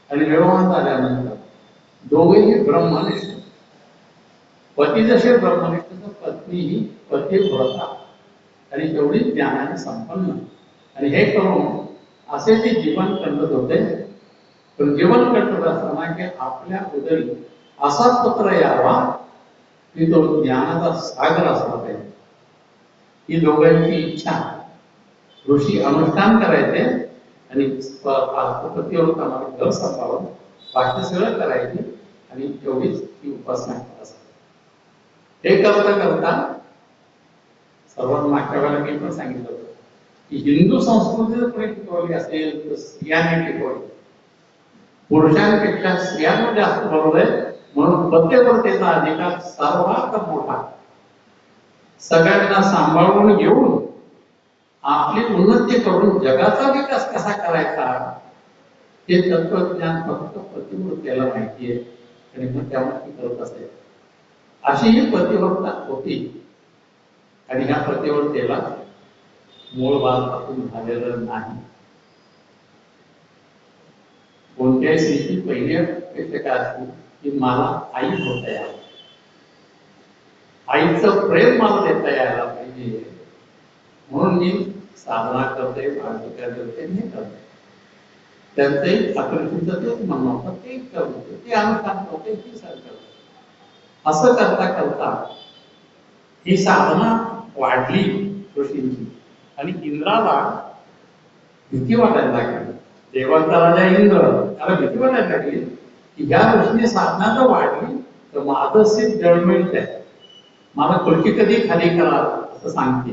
आणि विवाह झाल्यानंतर दोघेही ब्रह्मनिष्ठ, पती जसे ब्रह्मनिष्ठ तर पत्नी ही पतिव्रता आणि तेवढी ज्ञानाने संपन्न. आणि हे करून असे ते जीवन कंटत होते. पण जीवन कंटत असताना की आपल्या उदरी असा पुत्र यावा की तो ज्ञानाचा सागर असला पाहिजे, ही दोघांची इच्छा. ऋषी अनुष्ठान करायचे आणि पतिव्रता घर सांभाळून बाकी सगळं करायची आणि तेवढीच ती उपासना करायची. हे करता करता सर्वात मागच्या वेळेला मी पण सांगितलं होतं की हिंदू संस्कृती जर कोणी टिकवली असेल तर स्त्रियांनी टिकवली. पुरुषांपेक्षा स्त्रियांना जास्त बरोबर आहे. म्हणून पतिव्रतेचा अधिकार सर्वात मोठा. सगळ्यांना सांभाळून घेऊन आपली उन्नती करून जगाचा विकास कसा करायचा हे तत्वज्ञान फक्त पतिव्रतेला माहिती आहे. आणि मग त्यामुळे ती करत असेल. अशी ही पतिव्रता होती. आणि ह्या पतिव्रतेला मूळ बाळापासून झालेलं नाही. कोणत्याही स्त्रीची पहिली अपेक्षा असते की मला आई होता यावं, आईचं प्रेम मला देता यायला पाहिजे. म्हणून मी साधना करते, भाविका करते, हे करते. त्यांचंही आकृतीचं तेच म्हणणं होतं, ते करते, ते अनुष्ठान करते, ती सर करते. असं करता करता ही साधना वाढली ऋषींची. आणि इंद्राला भीती वाटायला लागली. देवांचा राजा इंद्र त्याला भीती वाटायला लागली की ह्या ऋषीने साधना जर वाढली तर माझं सिद्ध जळमिळत आहे, मला खुर्ची कधी खाली करा असं सांगते.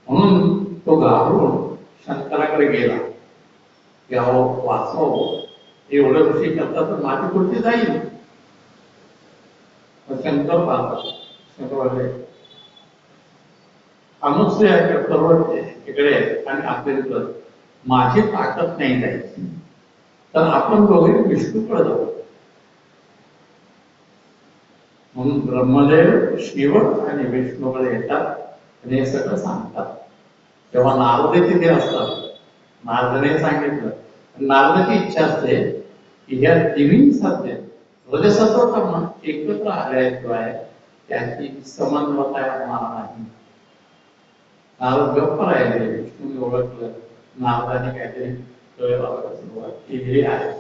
म्हणून तो घाबरून शंकराकडे गेला की अहो वाचव, एवढं ऋषी करतात तर माझी खुर्ची जाईल. शंकर पाहतात, शंकर अनुसूया पर्वत इकडे आणि आपल्याकडे माझी ताकद नाही जायची, तर आपण दोघे विष्णूकडे जाऊ. म्हणून ब्रह्मदेव शिव आणि विष्णूकडे येतात आणि हे सगळं सांगतात. तेव्हा नारद तिथे असतात. नारदने सांगितलं. नारदाची इच्छा असते की ह्या तिन्ही सत्य रजसत्व कर्म एकत्र आल्याशिवाय त्याची समन्वय होणार नाही. नारद गप्प राहिले. विष्णूने ओळखलं, नारदाने काहीतरी सुरुवात केली आहे.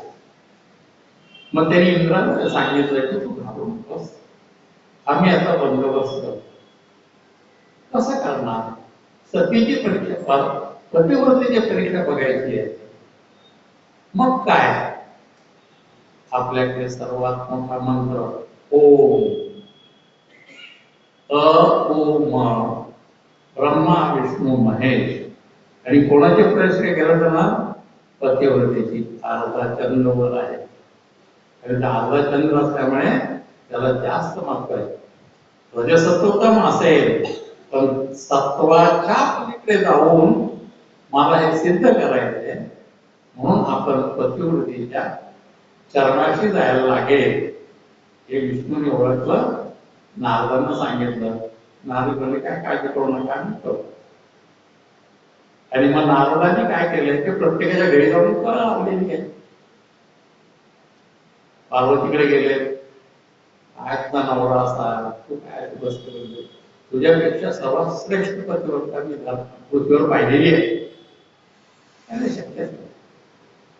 मग त्यांनी इंद्राला सांगितलं की तू घाबरू नकोस, आम्ही आता बंदोबस्त करतो. कसं करणार? सतीची परीक्षा, पतिव्रतेची परीक्षा बघायची आहे. मग काय? आपल्याकडे सर्वात मोठा मंत्र ओम. ओम ब्रह्मा विष्णू महेश. आणि कोणाची परीक्षा केलं त्यांना? पतिव्रतेची. अर्धा चंद्र वर आहे. आणि अर्धा चंद्र असल्यामुळे त्याला जास्त महत्व आहे. रजसत्वोत्तम असेल पण सत्वाच्या पलीकडे जाऊन मला हे सिद्ध करायचंय म्हणून आपण पतिवृत्तीच्या चरणाशी जायला लागेल हे विष्णूने ओळखलं. नारदांना सांगितलं. नारद म्हणले काय काळजी करू नका मी करू. आणि मग नारदांनी काय केलंय की प्रत्येकाच्या घरी जाऊन आवडीने गेले. पार्वतीकडे गेले. आजचा नवरा असा तू काय बसतो तुझ्यापेक्षा सर्वात श्रेष्ठ पतिव्रता मी पृथ्वीवर पाहिलेली आहे. शक्य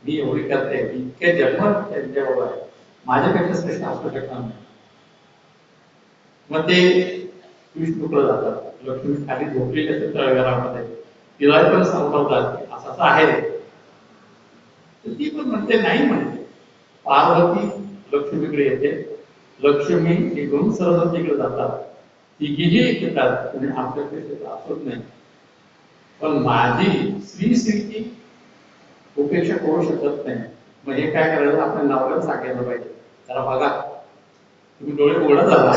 मी एवढी करते इतके जन्म त्यांच्याबरोबर आहे माझ्यापेक्षा श्रेष्ठ असू शकणार नाही. मग ते विष्णूकडे जातात. लक्ष्मी खाली झोपलेली असते तळघरामध्ये. तिला पण समजवतात की असं आहे. ती पण म्हणते नाही म्हणते. पार्वती लक्ष्मीकडे येते. लक्ष्मी निघून सरस्वतीकडे जातात. तिघीही येतात आणि आपल्यापेक्षा असत नाही. पण माझी स्त्रीची उपेक्षा करू शकत नाही. मग हे काय करायचं आपल्या नवऱ्याला सांगायला पाहिजे. त्याला बघा तुम्ही डोळे उघडा झाला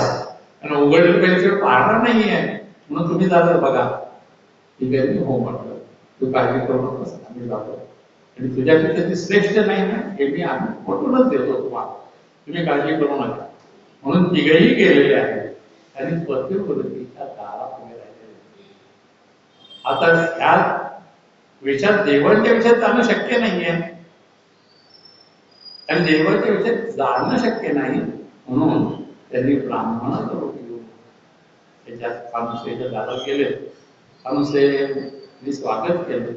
आणि उघडले पाहिजे पाहणार नाहीये म्हणून तुम्ही जाता बघा. ठीक आहे मी हो म्हटलं. तू काळजी करू नकोस आम्ही जातो. आणि तुझ्यापेक्षा ती श्रेष्ठ नाही ना हे मी आम्ही पटूनच देतो तुम्हाला. तुम्ही काळजी करू नका. म्हणून तिघेही गेलेले आहेत आणि पतिवृत्तीच्या दारात उभे राहिलेले. आता ह्या विचार देवांच्या विषयात जाणं शक्य नाहीये आणि देवाच्या विषयात जाणं शक्य नाही म्हणून त्यांनी ब्राह्मणाचं रूप घेऊन त्याच्यात अनुसयेच्या दारात गेले. अनुसयेने स्वागत केलं.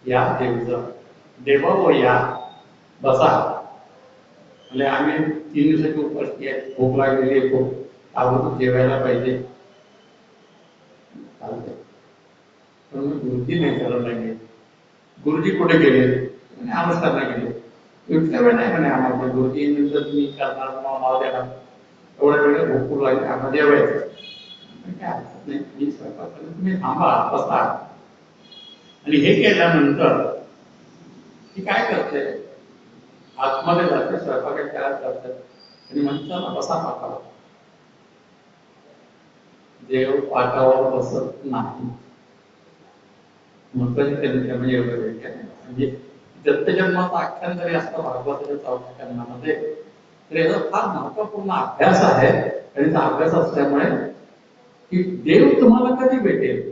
या देवचं देवा व या बसा. म्हणजे आम्ही 3 दिवसाची उपस्थिती आहे. भूक लागलेली आहे. खूप अगोदर जेवायला पाहिजे. चालतंय पण मी गुरुजी नाही करायला लागले. गुरुजी कुठे गेले? अनुष्ठानला गेले. इतक्या वेळ नाही म्हणे आम्हाला. गुरुजी नंतर तुम्ही करणार मला देणार. एवढ्या वेळ भूक लागली आम्हाला जेवायचं. काय हरकत नाही मी स्वयंपाक करतो तुम्ही थांबा बसा. आणि हे केल्यानंतर ती काय करते आतमध्ये जाते स्वयंपाकाची तयार करतात आणि म्हणतात बसा पाठावर. देव पाठावर बसत नाही. म्हणजे एवढं म्हणजे दत्तजन्माचं आख्यान जरी असतं भागवताच्या 4थ्या खंडामध्ये तर याचा फार महत्वपूर्ण अभ्यास आहे. आणि तो अभ्यास असल्यामुळे की देव तुम्हाला कधी भेटेल.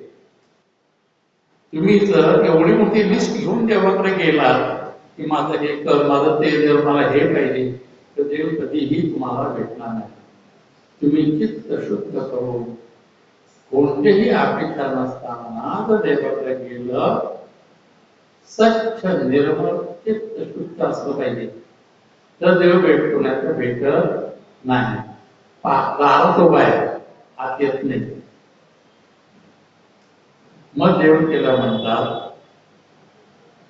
तुम्ही जर एवढी मोठी लिस्ट घेऊन देवाकडे गेला की माझं हे कर माझं ते जर मला हे पाहिजे तर देव कधीही तुम्हाला भेटणार नाही. तुम्ही चित्त शुद्ध करून कोणतेही अपेक्षा नसताना जर देवाकडे गेलं स्वच्छ निर्मळ चित्त शुद्ध असलं पाहिजे तर देव भेटतो नाही तर भेटत नाही. दारात उभा आहे आत येत नाही. मग जेवण केलं म्हणतात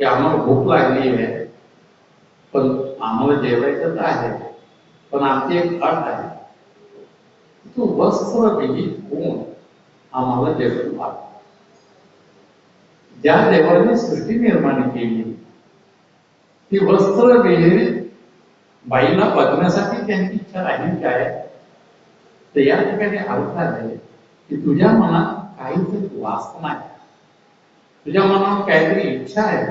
की आम्हाला भूक लागली आहे पण आम्हाला जेवायचं तर आहे पण आमची एक अट आहे तू वस्त्र विहित होऊन आम्हाला जेवण वाढ. ज्या देवाने सृष्टी निर्माण केली ती वस्त्र विहित बाईला बघण्यासाठी त्यांची इच्छा राहील काय. तर या ठिकाणी अर्थ आहे की तुझ्या मनात काहीतरी वासना आहे. तुझ्या मनात काहीतरी इच्छा आहे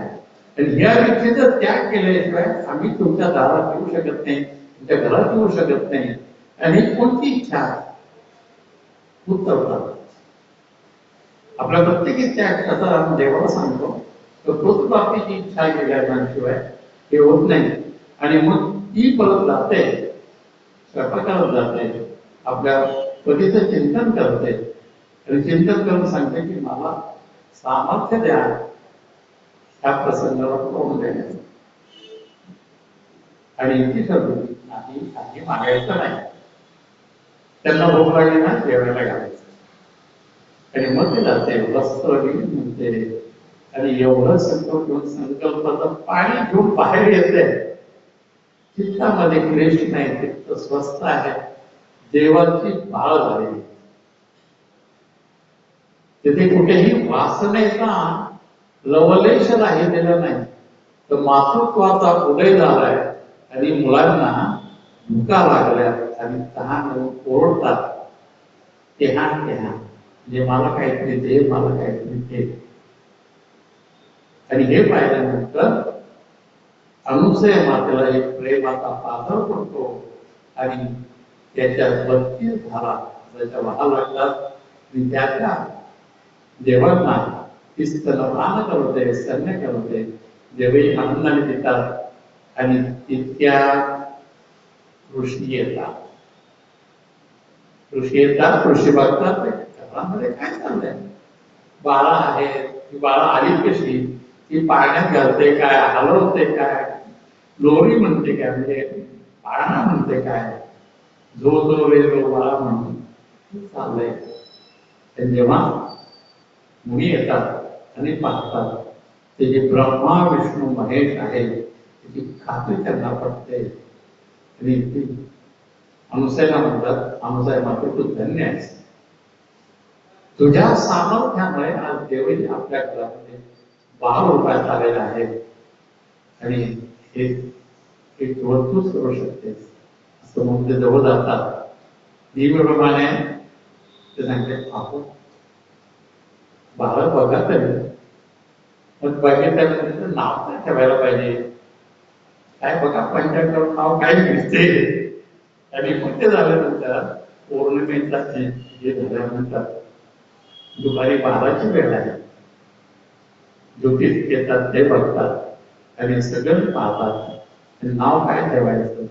आणि ह्या इच्छेचा त्याग केल्याशिवाय आम्ही तुमच्या दारात येऊ शकत नाही तुमच्या घरात येऊ शकत नाही. आणि कोणती इच्छा उत्तर आपल्या प्रत्येक इच्छा आम्ही देवाला सांगतो तर पुत्रप्राप्तीची इच्छा केल्याशिवाय हे होत नाही. आणि मग ती परत जाते स्वयंपाकाला जाते आपल्या पतीचं चिंतन करते आणि चिंतन करून सांगते की मला सामर्थ्य द्या ह्या प्रसंगाला तोंड देण्याचं. आणि इतकी ठरवली नाही काही मागायचं नाही. त्यांना भूक लागली ना जेवायला घालायचं. आणि मग ते जाते वस्त्र म्हणते आणि एवढं संकल्पाचं पाणी घेऊन बाहेर येते. चित्तामध्ये क्लेश नाही. चित्त स्वस्थ आहे. देवाची बाळ झालेली. तिथे कुठेही वासनेचा लवलेश राहिलेला नाही. तर मातृत्वाचा उदय झालाय आणि मुलांना भुका लागल्या आणि तहान ओरडतात तेहा तेहा, म्हणजे मला काहीतरी दे, मला काहीतरी दे. आणि हे पाहिल्यानंतर अनुसया मातेला एक प्रेमाचा पाझर पडतो आणि त्याच्या 32 धारा त्याच्या वाहा लागतात आणि त्याच्या देवांना ती स्तनपान करते, स्तन्य करते. देवही आनंदाने देतात आणि तितक्या ऋषी येतात. ऋषी बघतात घरामध्ये काय चाललंय, बाळा आहे, ती बाळा आली कशी, ती पाण्यात घालते काय, हलवते काय, लोरी म्हणते काय, म्हणजे पाळणा म्हणते काय, जो जो रे जो बाळा म्हणून चाललंय. जेव्हा मुली येतात आणि पाहतात ते जे ब्रह्मा विष्णू महेश आहे त्याची खात्री त्यांना पडते आणि ती अनुसयाला म्हणतात, अनुसया माते तू धन्य आहेस, तुझ्या सामर्थ्यामुळे आज देवही आपल्या घरामध्ये बाळ उपायात आलेला आहे आणि हे केवळ तूच करू शकतेस असं म्हणून ते जवळ जातात. नेहमीप्रमाणे ते सांगते आपण बाळ बघा तरी, मग बघितल्यानंतर नाव काय ठेवायला पाहिजे, काय बघा पंचांगावर नाव काय मिळते. आणि मग ते झाल्यानंतर पौर्णिमेचा हे झाल्यानंतर दुपारी 12ची वेळ आहे, ज्योतिष येतात ते बघतात आणि सगळं पाहतात आणि नाव काय ठेवायचं.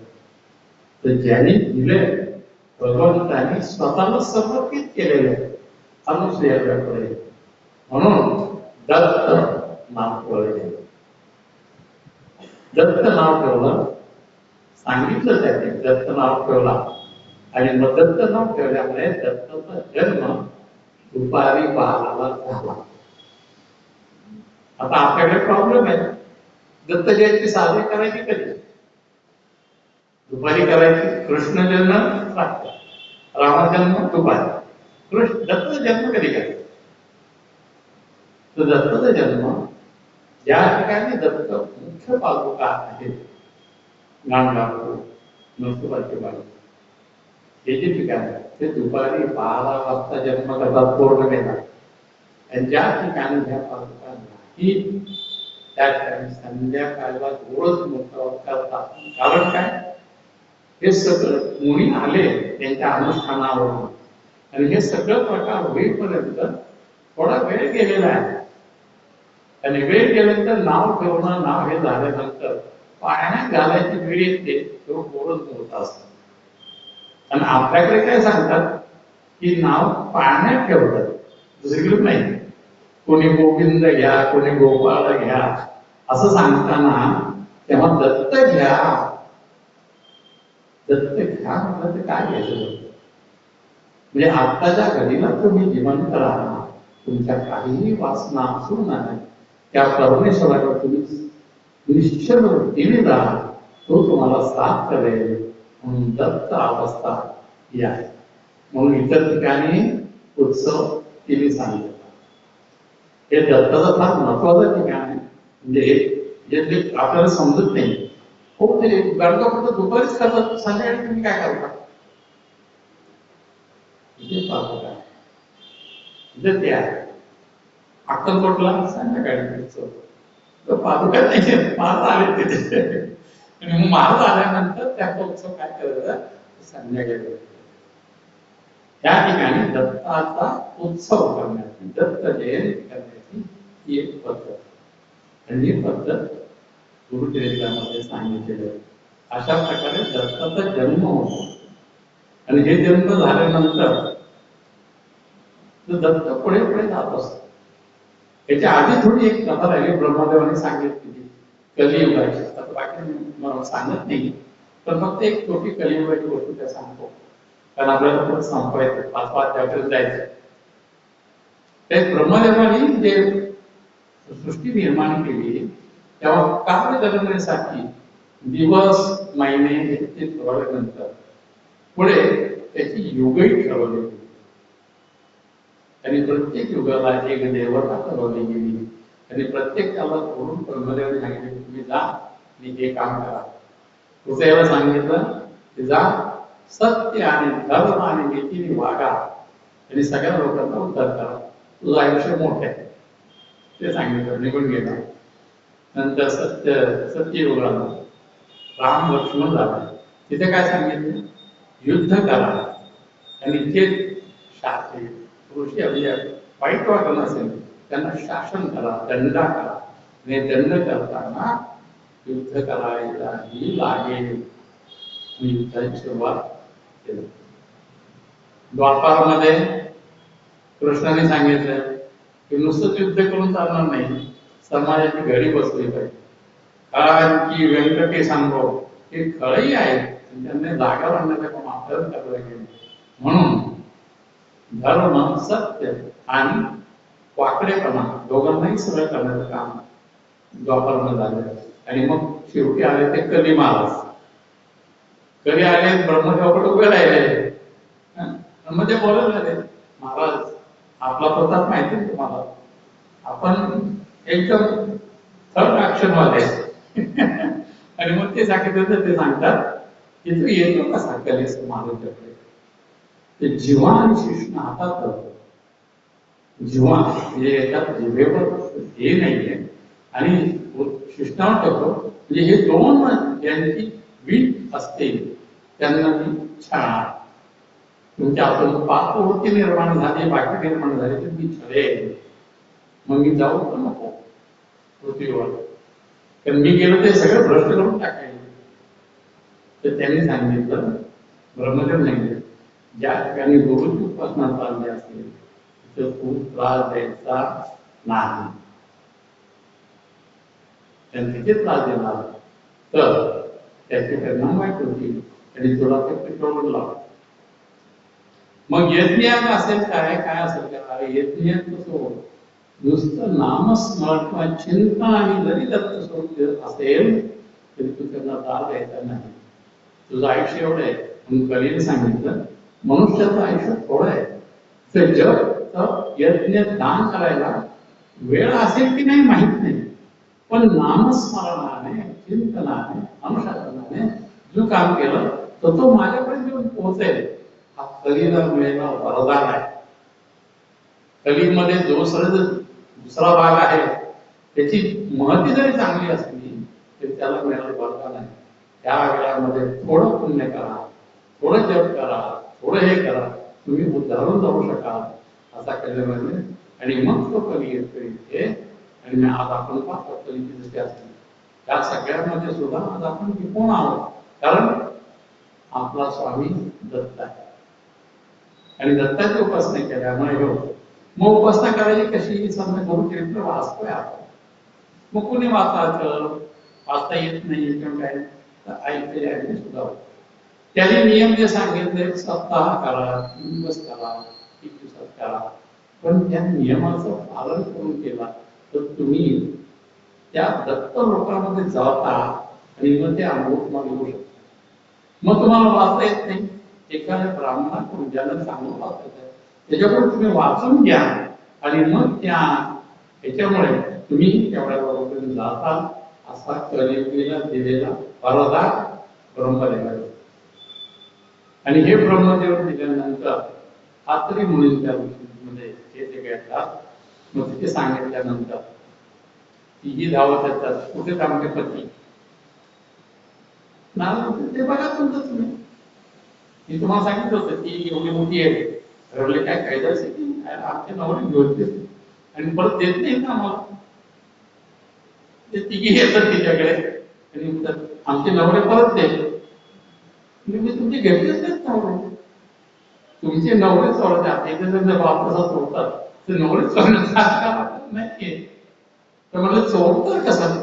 तर ज्यांनी दिले भगवंतांनी स्वतःला समर्पित केलेलं अनुसयाकडे, म्हणून दत्त नाव ठेवलं. दत्त नाव ठेवलं, सांगितलं त्याने दत्त नाव ठेवला आणि मग दत्त नाव ठेवल्यामुळे दत्ताचा जन्म दुपारी 12ला झाला. आता आपल्याकडे प्रॉब्लेम आहे, दत्त जयंती साजरी करायची कधी, दुपारी करायची. कृष्ण जन्म रात्री, रामजन्म दुपारी, दत्त जन्म कधी करायचा. तर दत्ताचा जन्म ज्या ठिकाणी दत्त मुख्य पादुका आहेत, गाणगापूर, नरसोबाची वाडी, हे जे ठिकाण आहे ते दुपारी 12 वाजता जन्म करतात पौर्णिमेला. आणि ज्या ठिकाणी ह्या पादुका नाही त्या ठिकाणी संध्याकाळला रोज मुक्काम करतात. कारण काय, हे सगळं मुनी आले त्यांच्या अनुष्ठानावरून आणि हे सगळं प्रकार होईपर्यंत थोडा वेळ गेलेला आहे. आणि वेळ गेल्यानंतर नाव ठेवणं, नाव हे झाल्यानंतर पाण्यात घालायची वेळ येते तेव्हा बोरच बोलत असतात. आणि आपल्याकडे काय सांगतात की नाव पाण्यात ठेवतात, दुसरीकडे नाही. कोणी गोविंद घ्या, कोणी गोपाळ घ्या असं सांगताना तेव्हा दत्त घ्या, दत्त घ्या म्हटलं तर काय घ्यायचं. म्हणजे आत्ताच्या घडीला तुम्ही जिवंत राहा, तुमच्या काहीही वासना असू नये, त्या परमेश्वराला तुम्ही निश्चल वृत्तीने राहा, तो तुम्हाला साथ करेल. म्हणून दत्त अवस्था ही आहे. म्हणून इतर ठिकाणी उत्सव केली सांगितला. हे दत्ताचं फार महत्वाचं ठिकाण आहे. म्हणजे आपल्याला समजत नाही. हो, ते गाणगापूर दुपारीच करतात, संध्याकाळी तुम्ही काय करता. इथे पाहतो काय इथे ते आहे. अक्कलकोटला संध्याकाळी उत्सव, पादुका नाही, महाराज आले तिथे. आणि मग महाराज आल्यानंतर त्याचा उत्सव काय करायचा, संध्याकाळी. त्या ठिकाणी दत्ताचा उत्सव करण्याची, दत्त जयंती करण्याची ही एक पद्धत. आणि ही पद्धत गुरुचरित्रामध्ये सांगितलेली आहे. अशा प्रकारे दत्ताचा जन्म होतो. आणि हे जन्म झाल्यानंतर दत्त पुढे पुढे जात असतो. याच्या आधी थोडी एक कथा राहिली, ब्रह्मदेवाने सांगितली कलियुगाची. आता बाकी सांगत नाही, पण फक्त एक छोटी कलियुगाची गोष्ट त्या सांगतो, कारण आपल्याला परत संपवायचं, 5 अध्यायापर्यंत जायचं. ते ब्रह्मदेवाने जे सृष्टी निर्माण केली तेव्हा कार्यगणनेसाठी दिवस, महिने हे ठरवल्यानंतर पुढे त्याची युगही ठरवली गेली. आणि प्रत्येक युगाला एक देवता ठरवली गेली. आणि प्रत्येकाला सोडून ब्रह्मदेवाने सांगितले तुम्ही जा आणि हे काम करा. कुठे सांगितलं की जा सत्य आणि धर्म आणि नीतीने वागा आणि सगळ्या लोकांना उद्धार करा, तुझं आयुष्य मोठं आहे. ते सांगितलं, निघून गेला. नंतर सत्ययुग आला, राम लक्ष्मण झाला. तिथे काय सांगितलं? युद्ध करा आणि जे शास्त्री ऋषी म्हणजे वाईट वाटत नसेल त्यांना शासन करा, दंड करा. आणि दंड करताना युद्ध करायलाही लागेल. युद्धाची सुरुवात केली. द्वापारमध्ये कृष्णाने सांगितलं की नुसतं युद्ध करून चालणार नाही, समाजाची घडी बसली पाहिजे. खळांची व्यंकटे सांगो, हे खळही आहेत, त्यांनी जागा बांधण्याचं काम आपल्याला करावं लागेल. म्हणून धर्म, सत्य आणि वाकडेपणा दोघांनाही सरळ करण्याचं काम द्वापारमध्ये झालं. आणि मग शेवटी आले ते कली महाराज. कधी आले, ब्रह्मदेवाकडे उभे राहिले. मग ते बोलत झाले, महाराज आपला प्रताप माहिती आहे तुम्हाला, आपण एकदम थर्ड ऍक्शन वाले. आणि मग ते सांगितलं, ते सांगतात की तू येतो कसा कलेस महाराजाकडे? ते जीवा आणि शिष्ण हातात होतं. जीवा म्हणजे याच्यात जिभेवर हे नाहीये आणि शिष्णावर ठेवतो, म्हणजे हे दोन यांची वीट असते, त्यांना मी छान तुमच्या हातून पापवृत्ती निर्माण झाली, बाकी निर्माण झाली तर मी छळेल. मग मी जाऊ तर नको पृथ्वीवर, कारण मी गेलो ते सगळं भ्रष्ट करून टाकायला. तर त्यांनी सांगितलं, ब्रह्मदेव सांगितलं, ज्या ठिकाणी गुरुची उपासना चालली असेल तिथं खूप त्रास द्यायचा नाही. त्यांनी तिथे त्रास देणार तर त्याचे परिणाम वाईट होतील आणि तुला ते पेटवून लाव. मग यज्ञ असेल काय काय असेल काय, यज्ञ कसं नुसतं नामस्मरण किंवा चिंतन आणि जरी दत्त स्वरूप असेल तरी तू त्यांना त्रास द्यायचा नाही. तुझं आयुष्य एवढं आहे. म्हणून कलीने सांगितलं, मनुष्याचं आयुष्य थोडं आहे. तर जग यज्ञ दान करायला वेळ असेल की नाही माहित नाही, पण नामस्मरणाने, चिंतनाने, अनुशासनाने जो काम केलं तर तो माझ्यापर्यंत येऊन पोहोचेल. हा कलीला मिळेला वरदान आहे. कलीमध्ये दुसरा भाग आहे, त्याची महती जरी चांगली असली तरी त्याला मिळालं वरदान आहे. त्या वेळामध्ये थोडं पुण्य करा, थोडं जप करा, थोडं हे करा, तुम्ही उद्धारून जाऊ शकाल असा कलेमध्ये. आणि मग तो कली येते. आणि आज आपण पाहतो कलीची जशी असते त्या सगळ्यांमध्ये सुद्धा आज आपण टिकून आहोत, कारण आपला स्वामी दत्त आहे आणि दत्ताची उपासना केल्यामुळे हे होतं. मग उपासना करायची कशी? समजा गुरुचरित्र वाचतोय आपण, मग कोणी वाचायचं, वाचता येत नाही किंवा काय तर ऐकले सुद्धा होतं. त्याने नियम जे सांगितले, सप्ताह करा, 3 दिवस करा, 1 दिवसात करा, पण त्या नियमाचं पालन करून केला तर तुम्ही त्या दत्त लोकांमध्ये जाता आणि मग ते अनुभव तुम्हाला येऊ शकतो. मग तुम्हाला वाचता येत नाही, एखाद्या ब्राह्मणाकडून ज्याला चांगलं वाचता येतं त्याच्याकडून तुम्ही वाचून घ्या आणि मग त्या याच्यामुळे तुम्ही तेवढ्या बरोबर जाता. असा कलियुगीला दिलेला वरदान ब्रह्मदेवाने. आणि हे ब्रह्मदेव दिल्यानंतर आत्री म्हणून त्या मध्ये ते घेतात. मग तिथे सांगितल्यानंतर तीही धावत येतात, कुठे थांबते पती ते बघा तुमचं तुम्ही. मी तुम्हाला सांगितलं होतं की एवढी मोठी आहे, ठरवले काय कायदा असेल की आमच्या नवरे घेऊन आणि परत देत नाही ना आम्हाला. ते तिघी येतात तिच्याकडे आणि आमचे नवरे परत दे. मी तुमचे घेतलेच नाहीत नवरे, तुमचे नवरे सोडतात. एकदा वापसा सोडतात तर नवरे सोडण्याचा नाहीये. तर मला चोरतं कसं?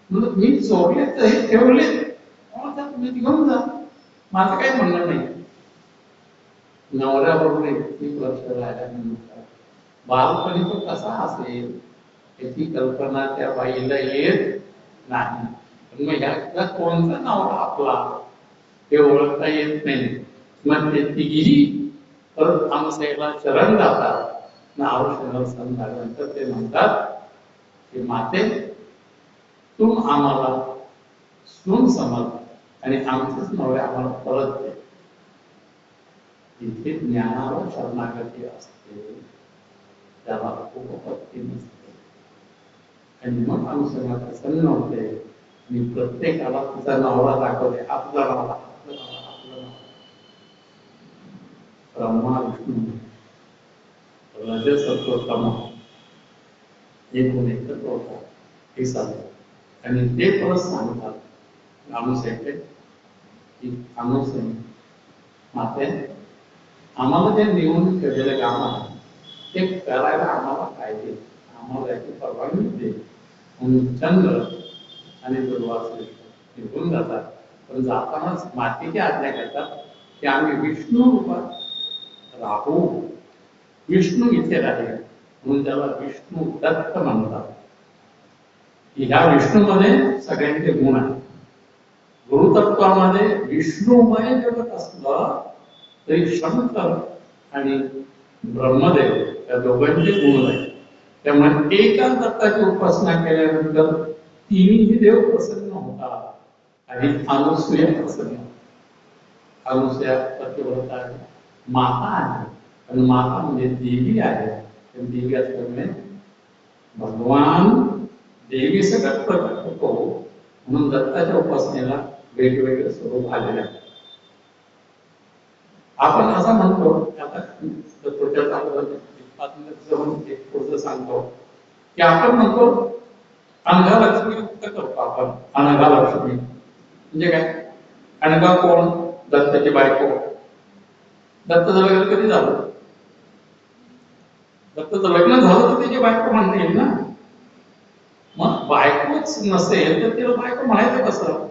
म्हणजे मी चोरले तर हे ठेवले, तुम्ही घेऊन जा, माझं काही म्हणणं नाही. नवऱ्याबरोबर 21 वर्ष राहिल्यानंतर बालपणी तो कसा असेल याची कल्पना त्या बाईला येत नाही. मग ह्याचा कोणता नवरा आपला हे ओळखता येत नाही. मग ते तिघी परत आमसेला शरण जातात. नाव शरण झाल्यानंतर ते म्हणतात की माते तू आम्हाला सून समज आणि आमचेच नवरे आम्हाला परत दे. जिथे ज्ञानावर शरणागती असते त्याला उपपत्ती नसते. आणि मग अनुसया प्रसन्न होते. मी प्रत्येकाला तुझा नवरा दाखवते, आपला नवरा, आपला नवरा, आपला नवरा. ब्रह्मा विष्णू रजसत्व तम एक गुण एकत्र होतात हे सांगतात. आणि ते परत सांगतात अनुसयते की अनुसय माते आम्हाला जे निवडून ठेवलेलं काम आहे ते करायला आम्हाला काय दे, आम्हाला याची परवानगी दे. म्हणून चंद्र आणि दुर्वासा निघून जातात. पण जातानाच मातेची आज्ञा करतात की आम्ही विष्णू रूपात राहू, विष्णू इथे राहील. म्हणून त्याला विष्णू दत्त म्हणतात. ह्या विष्णूमध्ये सगळ्यांचे गुण आहेत. गुरुतत्वामध्ये विष्णुमय जगत असलं तरी शंकर आणि ब्रह्मदेव या दोघांचे गुण आहेत. त्यामुळे एका दत्ताची उपासना केल्यानंतर तिन्ही देव प्रसन्न होतात आणि अनुसूया प्रसन्न. अनुसूया पतिव्रता आहे, माता आहे, आणि माता म्हणजे देवी आहे. देवी असल्यामुळे भगवान देवी सगळ्यात प्रकट होतो. म्हणून दत्ताच्या उपासनेला वेगवेगळे स्वरूप आलेले आहे. आपण असं म्हणतो आता एक पुढचं सांगतो की आपण म्हणतो अनघालक्ष्मी युक्त करतो. आपण अनघालक्ष्मी म्हणजे काय? अनघा कोण? दत्ताची बायको. दत्ताचं लग्न कधी झालं? दत्ताचं लग्न झालं तर त्याची बायको म्हणता येईल ना. मग बायकोच नसेल तर तिला बायको म्हणायचं कसं?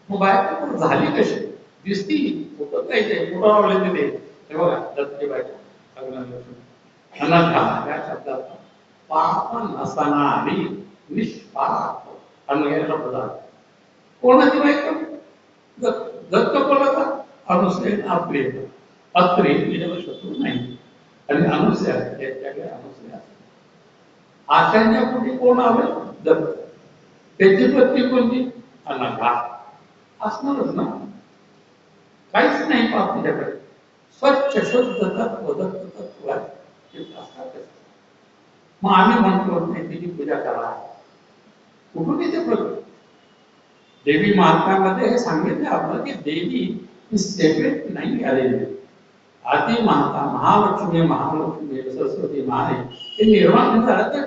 मग बायको झाली कशी? दिसती कुठं काय ते कुठं लावले ते हे बघा दत्ताची बायको अनघा या शब्दात पाप नसणारी निष्पाप अनघ्याला पदार्थ. कोणाची बायको? दत्त कोणाचा? अनुसूया आपली अत्री तिच्यावर शत्रू नाही. आणि अनुसूया त्याच्याकडे अनुसूया आशांच्या पोटी कोण आले? दत्त. त्याची पत्नी कोणती? अनघा असणारच ना. काहीच नाही पाप तिच्याकडे. स्वच्छ शुद्ध तत्व दत्त तत्व आहे. मग आम्ही म्हणतो नाही तिची पूजा करा. कुठून येते प्रगत? देवी महात्म्यामध्ये हे सांगितलं आपलं की देवी ही सेपरेट नाही आलेली. आदी माता महालक्ष्मी, महालक्ष्मी सरस्वती माने हे निर्माण झालं तर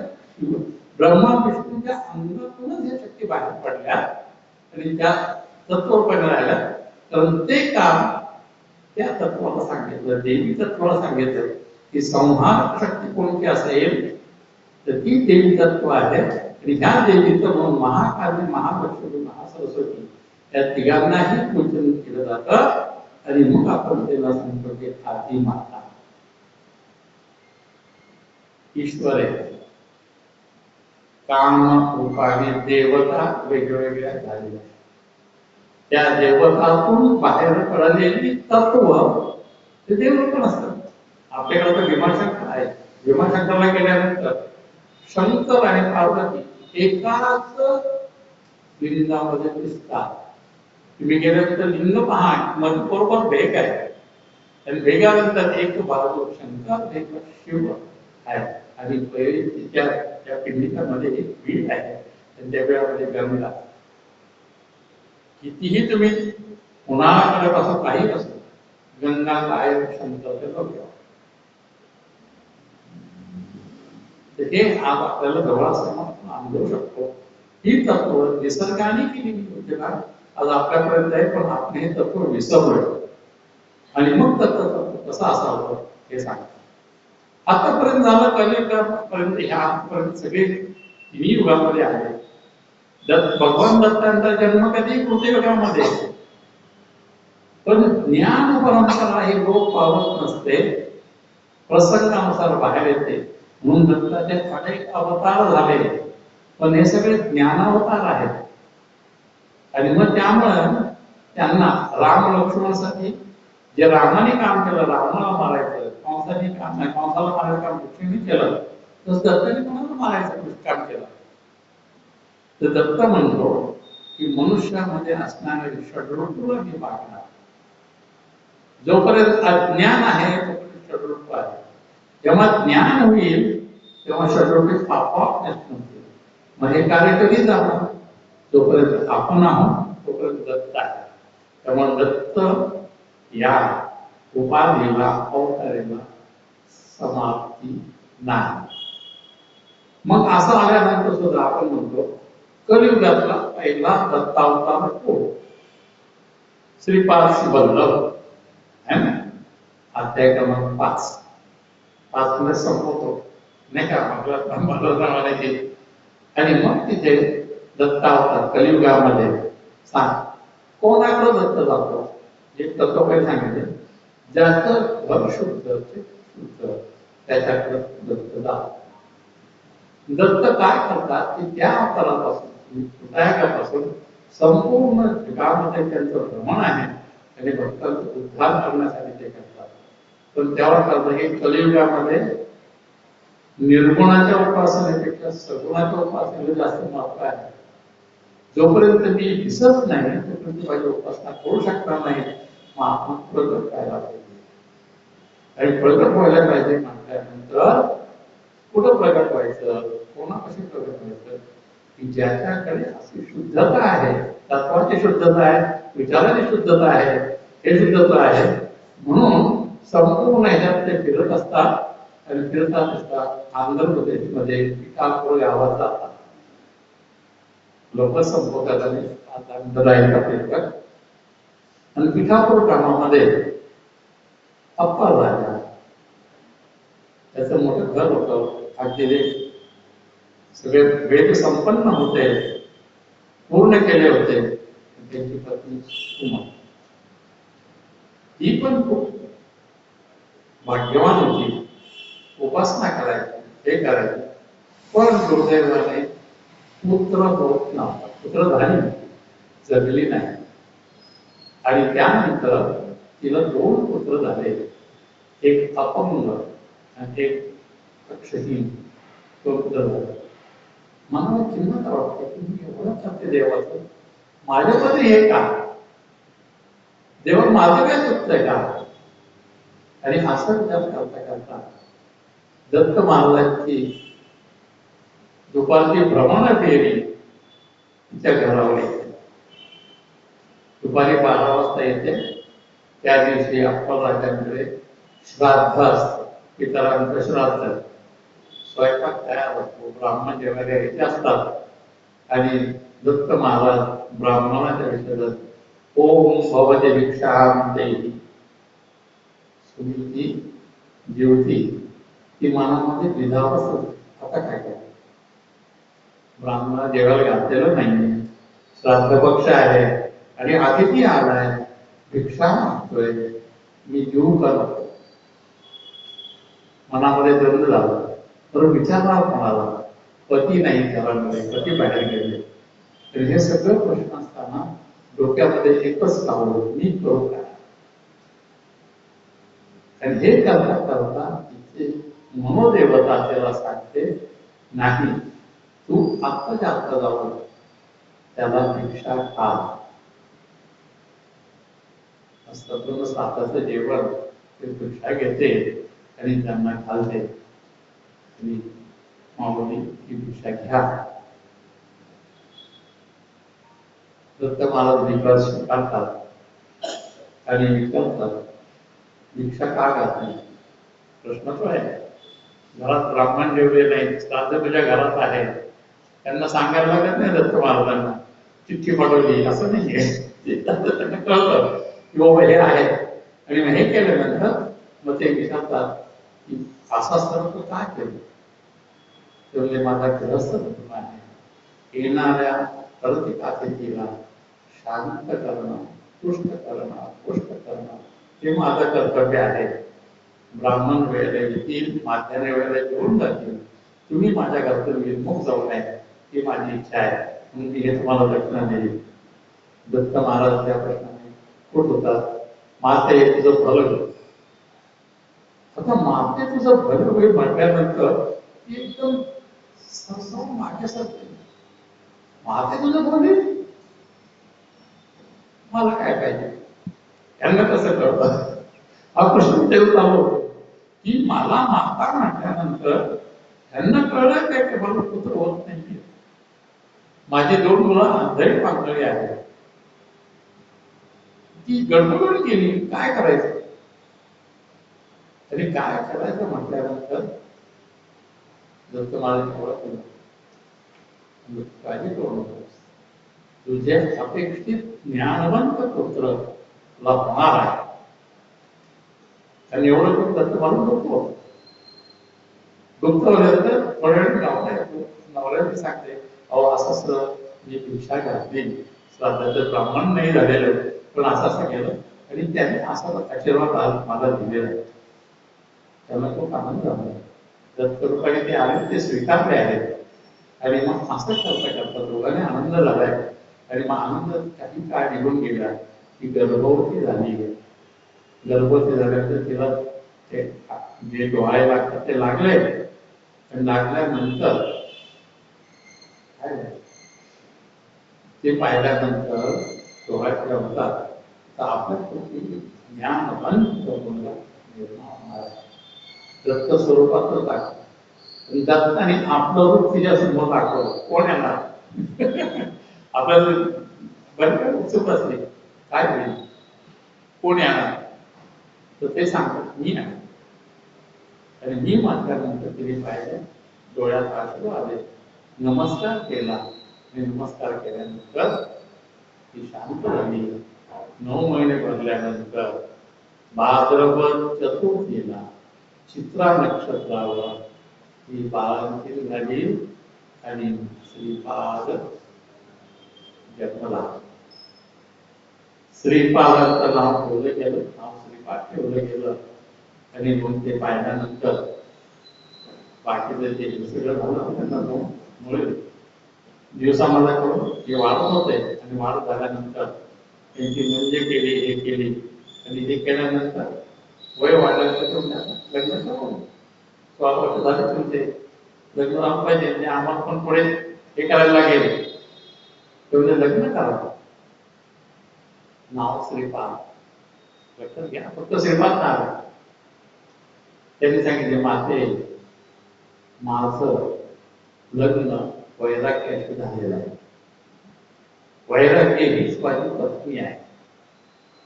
ब्रह्मा विष्णूच्या अंगातूनच या शक्ती बाहेर पडल्या आणि त्या तत्वपणे राहिल्या. कारण ते काम त्या तत्वाला सांगितलं, देवी तत्वाला सांगितलं की संहार शक्ती कोणती असेल तर ती देवी तत्व आहे. आणि ह्या देवीचं म्हणून महाकाली, महालक्ष्मी, महासरस्वती या तिघांनाही पूजन केलं जातं. आणि मग आपण त्याला सांगतो की आदी माता ईश्वर आहे. काम रूपाने देवता वेगवेगळ्या झालेल्या. त्या देवतातून बाहेर पडलेली तत्व ते देवरूप असतात. आपल्याकडे तर भीमाशंकर आहे. भीमाशंकरला गेल्यानंतर शंकर आणि पार्वती एकाच लिंगामध्ये दिसतात. तुम्ही गेल्यानंतर लिंग पहा मध्ये बरोबर भेग आहे. आणि भेगानंतर एक बाजू शंकर एक शिव आहे आणि त्या पिंडिकामध्ये एक पीठ आहे. आणि त्या वेळामध्ये गंगा. कितीही तुम्ही उन्हाळ्याकडे असो काही असो गंगा काय शंकर हे आज आपल्याला जवळ असताना अनुभवू शकतो. ही तत्व निसर्गाने केलेली योजना आज आपल्यापर्यंत आहे. पण आपण हे तत्व विसरलोय. आणि मग तत्व कसं असावं हे सांगतात. आतापर्यंत झालं कलियुगापर्यंत ह्या आजपर्यंत सगळे तिन्ही युगामध्ये आले. भगवान दत्तांचा जन्म कधी कृतयुगामध्ये. पण ज्ञान परंपरा ही लोक पावत नसते, प्रसंगानुसार बाहेर येते. म्हणून दत्ताचे अनेक अवतार झाले. पण हे सगळे ज्ञानावतार आहेत. आणि मग त्यामुळे त्यांना राम लक्ष्मणासाठी जे रामाने काम केलं, रावणाला मारायचं, कंसाने काम नाही, कंसाला मारायचं काम लक्ष्मीने केलं, तसं दत्ताने कोणाला मारायचं काम केलं. तर दत्त म्हणतो की मनुष्यामध्ये असणारे षड्रूप मी पाहणार. जोपर्यंत अज्ञान आहे तोपर्यंत षड्रूप आहे. जेव्हा ज्ञान होईल तेव्हा षड्रूप आपोआप नष्ट होतील. मग हे कार्य कधी जाणार? जोपर्यंत आपण आहोत तोपर्यंत दत्त आहे. त्यामुळे दत्त या उपाधीला अवतारेला समाप्ती नाही. मग असं आल्यानंतर सुद्धा आपण म्हणतो कलियुगातला पहिला दत्तावतार कोण? श्रीपाद वल्लभ है ना, अध्याय क्रमांक 5 मध्ये संपवतो नाही का, म्हणायचे. आणि मग तिथे दत्तावतार कलियुगामध्ये सांग कोणाकडे दत्त जातो? एक तत्व काही सांगितले, ज्याचं घर शुद्ध त्याच्याकडे दत्त जातो. दत्त काय करतात की त्या अवतारापासून विनायकापासून संपूर्ण जगामध्ये त्यांचं भ्रमण आहे आणि भक्तांचा उद्धार करण्यासाठी ते करतात. पण तेव्हा करतं हे कलियुगामध्ये निर्गुणाच्या उपासनेपेक्षा सगुणाच्या उपासनेला जास्त महत्व आहे. जोपर्यंत मी दिसत नाही तोपर्यंत माझी उपासना करू शकणार नाही. मग आपण प्रगट व्हायला पाहिजे. आणि प्रगट व्हायला पाहिजे म्हटल्यानंतर कुठं प्रगट व्हायचं, कोणापाशी प्रगट व्हायचं की ज्याच्याकडे अशी शुद्धता आहे, तत्वाची शुद्धता आहे, विचाराची शुद्धता आहे, हे शुद्धता आहे. म्हणून संपूर्ण ह्याच्यात ते फिरत असतात आणि फिरतात असतात. आंध्र प्रदेशमध्ये पिठापूर गावात जातात. लोक संपोतात आणि आणि पिठापूर गावामध्ये अप्पा राजा त्याचं मोठं घर होतं. अगदी सगळे वेद संपन्न होते, पूर्ण केले होते. त्यांची पत्नी उमा ही पण खूप भाग्यवान होती, उपासना करायची, हे करायची. पण दुर्दैवाने पुत्र होत नव्हता, पुत्र झाली जगली नाही. आणि त्यानंतर तिला 2 पुत्र झाले, एक अपंग आणि एक अक्षहीन. पुत्र झाला. मला किंमत वाटते की मी एवढं करते देवाचं, माझ्यामध्ये हे का? देवा माझं काय चुकतंय का? आणि असं विचार करता करता दत्त महाराजांची दुपारची भ्रमण फेरी तिच्या घरावर येते. दुपारी 12 वाजता येते. त्या दिवशी अप्पलराजांकडे श्राद्ध असतं, पितरांचं श्राद्ध. स्वयंपाक तयार असतो, ब्राह्मण जेवायला यायचे असतात. आणि दत्त महाराज ब्राह्मणाच्या विषयात ओम भवते भिक्षाम देहि सुनीती जेवती ती मनामध्ये विधावच. आता काय काय ब्राह्मणा जेवायला घातलेलं नाहीये, श्राद्ध पक्ष आहे आणि अतिथी आलाय, भिक्षा मागतोय, मी जीव करतो. मनामध्ये द्वंद्व झाला. तर विचारणार कोणाला? पती नाही घरामध्ये, पती बाहेर गेले. तर हे सगळं प्रश्न असताना डोक्यामध्ये एकच कावळ, मी करू काय? आणि हे करता करता तिथे मनोदेवता त्याला सांगते, नाही तू आत्ताच्या आत्ता जाऊन त्याला भिक्षा खा. असतं साताचं जेवण ते भिक्षा घेते आणि त्यांना घालते. आणि माऊली ही भिक्षा घ्या. दत्त महाराज भिक्षा स्वीकारतात आणि विचारतात, भिक्षा का घात नाही? प्रश्न तो आहे. घरात ब्राह्मण जेवले नाही, श्राद्ध तुझ्या घरात आहे, त्यांना सांगायला लागत नाही दत्त महाराजांना चिठ्ठी पाठवली असं नाहीये. त्यांना कळतं की बाबा हे आहे. आणि मग हे केल्यानंतर मग ते विचारतात की असा सर्व तू काय केलं? म्हणजे माझा ग्रस्त धर्म आहे, येणाऱ्या प्रत्येक अतिथीला शांत करणं, तुष्ट करणं, पुष्ट करणं हे माझं कर्तव्य आहे. ब्राह्मण वेळेला येतील, माध्यान्ह वेळेला जेवून जातील, तुम्ही माझ्या घरातून विमुख जाऊ नये ही माझी इच्छा आहे, म्हणून मी हे तुम्हाला दक्षिणा देईल. दत्त महाराज त्या प्रश्नाने खुश होतात. माते हे तुझं भलं होईल. आता माते तुझं भलं होईल म्हटल्यानंतर एकदम माझ्यासारखं माते तुझं भलं होईल, मला काय पाहिजे? यांना कसं कळतं? हा प्रश्न विचारत आलो की मला माता म्हटल्यानंतर त्यांना कळलं काय की मला पुत्र होत नाही. माझी 2 मुलं आंधळी पांगळी आहेत. ती गडबड केली, काय करायचं? तरी काय करायचं म्हटल्यानंतर जर तुम्हाला ओळखलं काळजी करू नकोस, तुझे अपेक्षित ज्ञानवंत पुत्र तुला होणार आहे. आणि एवढं पण त्याचं मला दुःख थोड्या वेळ नवऱ्याने सांगते, अहो असं मी भिक्षा घातली, श्राद्धाचं ब्राह्मण नाही झालेलं, पण असं केलं आणि त्याने असा आशीर्वाद मला दिलेला आहे. त्याला खूप आनंद झाला. दत्तरूपाने ते आले, ते स्वीकारले आहेत. आणि मग असं करता करता दोघांनी आनंद झालाय. आणि मग आनंद काही काळ निघून गेला की गर्भवती झाली. गर्भवती झाल्यानंतर तिला ते जे डोळे लागतात ते लागले. आणि लागल्यानंतर काय ते पाहिल्यानंतर डोळ्यातल्या होतात तर आपल्या ज्ञानवंत मुलगा निर्माण होणार आहे. दत्त स्वरूपातच दाखवलं. दत्ताने आपलं रूप तिच्या समोर दाखवलं. कोण येणार? आपल्याला बरं काय उत्सुक असते, काय होईल, कोण येणार? तर ते सांगतात मी आहे. आणि मी म्हटल्यानंतर तिने पाहिलं, डोळ्यात आशू आले, नमस्कार केला. आणि नमस्कार केल्यानंतर ती शांत झाली. 9 महिने भरल्यानंतर भाद्रपद चतुर्थीला चित्रा नक्षत्रावर ती बाळंतीण झाली आणि श्रीपाद जन्मला. श्रीपादाचं नाव ठेवलं गेलं, नाव श्रीपाद ठेवलं गेलं. आणि मग ते पाहिल्यानंतर बाकीचं जे सगळं झालं त्यांना मुळे दिवसामध्ये करून हे वाढत होते. आणि वाढत झाल्यानंतर त्यांची म्हणजे केली, हे केली. आणि हे केल्यानंतर वय वाढल्यानंतर लग्न करून 16 वर्ष झाले तुमचे, लग्न राहून पाहिजे. म्हणजे आम्हाला पण पुढे हे करायला लागेल, तेवढे लग्न करा. नाव श्रीपाद, लक्षात घ्या, फक्त श्रीपाद नाव. त्यांनी सांगितले, माते माझं लग्न वैराग्याशी झालेलं आहे. वैराग्य हीच माझी पत्नी आहे.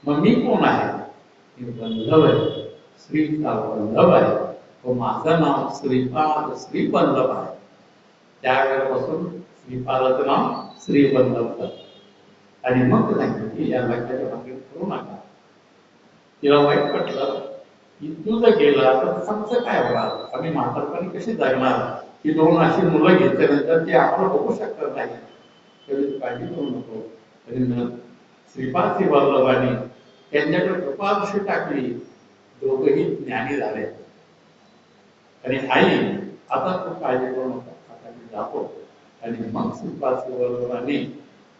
मग मी कोण आहे? मी बंधव आहे, श्रीचा बंधव आहे. व माझं नाव श्रीपाद श्रीबल्लभ आहे. त्यावेळेपासून श्रीपादाचं नाव श्रीबल्लभ कर. आणि मग ते सांगितलं की या लग्नाच्या भांगडीत करू नका. तिला वाईट पटलं की तू जर गेला तर आमचं काय होणार? आम्ही म्हातारपणी कशी जगणार? की 2 अशी मुलं घेतल्यानंतर ते आपलं बघू शकत नाही. तरी काळजी करू नको. तरी श्रीपाद श्रीबल्लभाने त्यांच्याकडे कृपादृष्टी टाकली. दोघंही ज्ञानी झाले. आणि आई, आता तू काळजी करू नको, आता मी जातो. आणि मग श्रीपाद श्रीबल्लभाने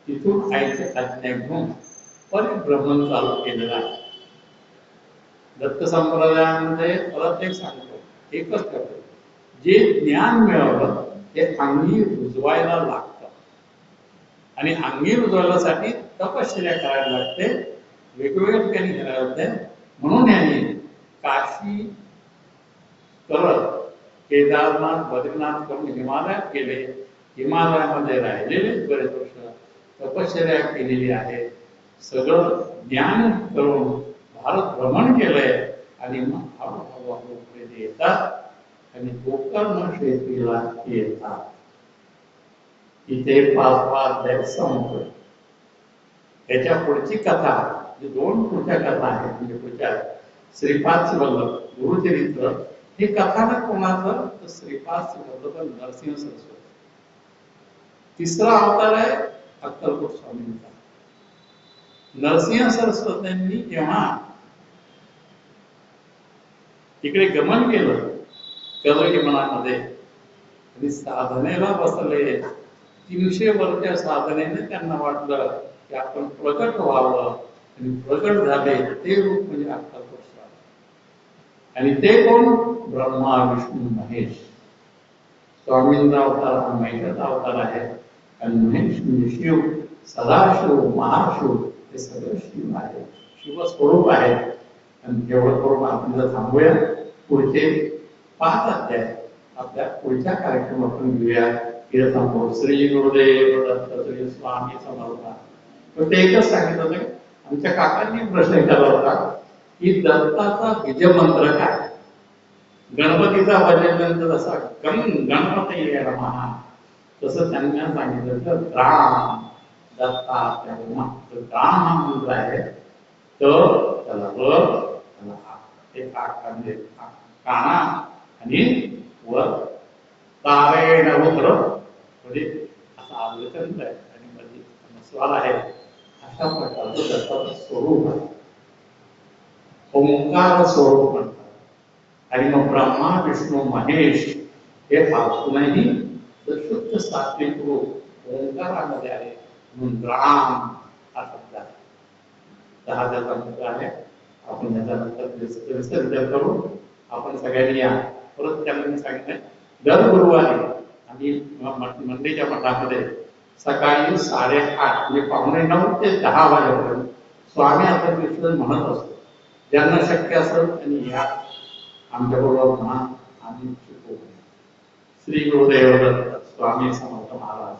तिथून आईचे आज्ञा घेऊन परिभ्रमण चालू केलेलं आहे. दत्त संप्रदायामध्ये परत एक सांगतो, एकच करतो, जे ज्ञान मिळवलं ते अंगी रुजवायला लागतं. आणि अंगी रुजवायसाठी तपश्चर्या करायला लागते, वेगवेगळ्या ठिकाणी करायला लागते. म्हणून यांनी काशी करत केदारनाथ बद्रीनाथ करून हिमालयात गेले. हिमालयामध्ये राहिलेले बरेच वर्ष तपश्चर्या केलेली आहे. सगळं ज्ञान करून भारत भ्रमण केलंय. आणि मग हळूहळू पुढे येतात आणि गोकर्ण क्षेत्रीला येतात. इथे 5 अध्याय संपतो. त्याच्या पुढची कथा, जी 2 पुढच्या कथा आहेत, म्हणजे पुढच्या श्रीपाद श्रीबल्लभ गुरुचरित्र, हे कथानक कोणाचं? तर श्रीपाद श्रीबल्लभ नरसिंह सरस्वती. 3रा अवतार आहे अक्कलकोट स्वामींचा. नरसिंह सरस्वतींनी जेव्हा तिकडे गमन केलं कलोजी मनामध्ये आणि साधनेला बसले, 300 वर्ष साधनेने त्यांना वाटलं की आपण प्रकट व्हावं. आणि प्रकट झाले ते रूप म्हणजे अक्कलकोट स्वामी. आणि ते कोण? ब्रह्मा विष्णू महेश. स्वामींचा अवतार हा महेशाचा अवतार आहे. आणि महेश म्हणजे शिव, सदाशिव, महाशिव, हे सगळं शिव आहे, शिवस्वरूप आहे. आणि एवढं करून आपण जर थांबूया, पुढचे 5 अध्याय आपल्या पुढच्या कार्यक्रमातून घेऊया. हे सांगतो श्री गुरुदेव दत्त श्री स्वामी समर्थ. तर ते एकच सांगितलं होतं की आमच्या काकांनी प्रश्न विचारला होता की दत्ताचा बीज मंत्र काय. गणपतीचा भजन जसा गणपती नमः तसं त्यांना सांगितलं तर राम दत्ता राम हा मंत्र आहे. तर त्याला काना आणि वर तारेण उग्र म्हणजे असा आलोचन आहे आणि मध्ये स्वर आहे. अशा प्रकारचं दत्ताचं स्वरूप आहे. ओंकार स्वरूप म्हणतात. आणि मग ब्रह्मा विष्णू महेश हे पासूनही शुद्ध सात्विक रूप ओंकारामध्ये आहे. म्हणून राम हा शब्द आहे. 10 त्याचा मंत्र आहे. आपण त्याच्यानंतर विचार करू. आपण सगळ्यांनी या. परत त्यांनी सांगितलं दर गुरुवारी आम्ही मंडईच्या मठामध्ये सकाळी 8:30 म्हणजे 8:45 ते 10 वाजेपर्यंत स्वामी अथर्वशीर्ष म्हणत असतो. ज्यांना शक्य असेल त्यांनी या आमच्याबरोबर म्हणा. आम्ही शिकू. श्री गुरुदेव दत्त स्वामी समर्थ महाराज.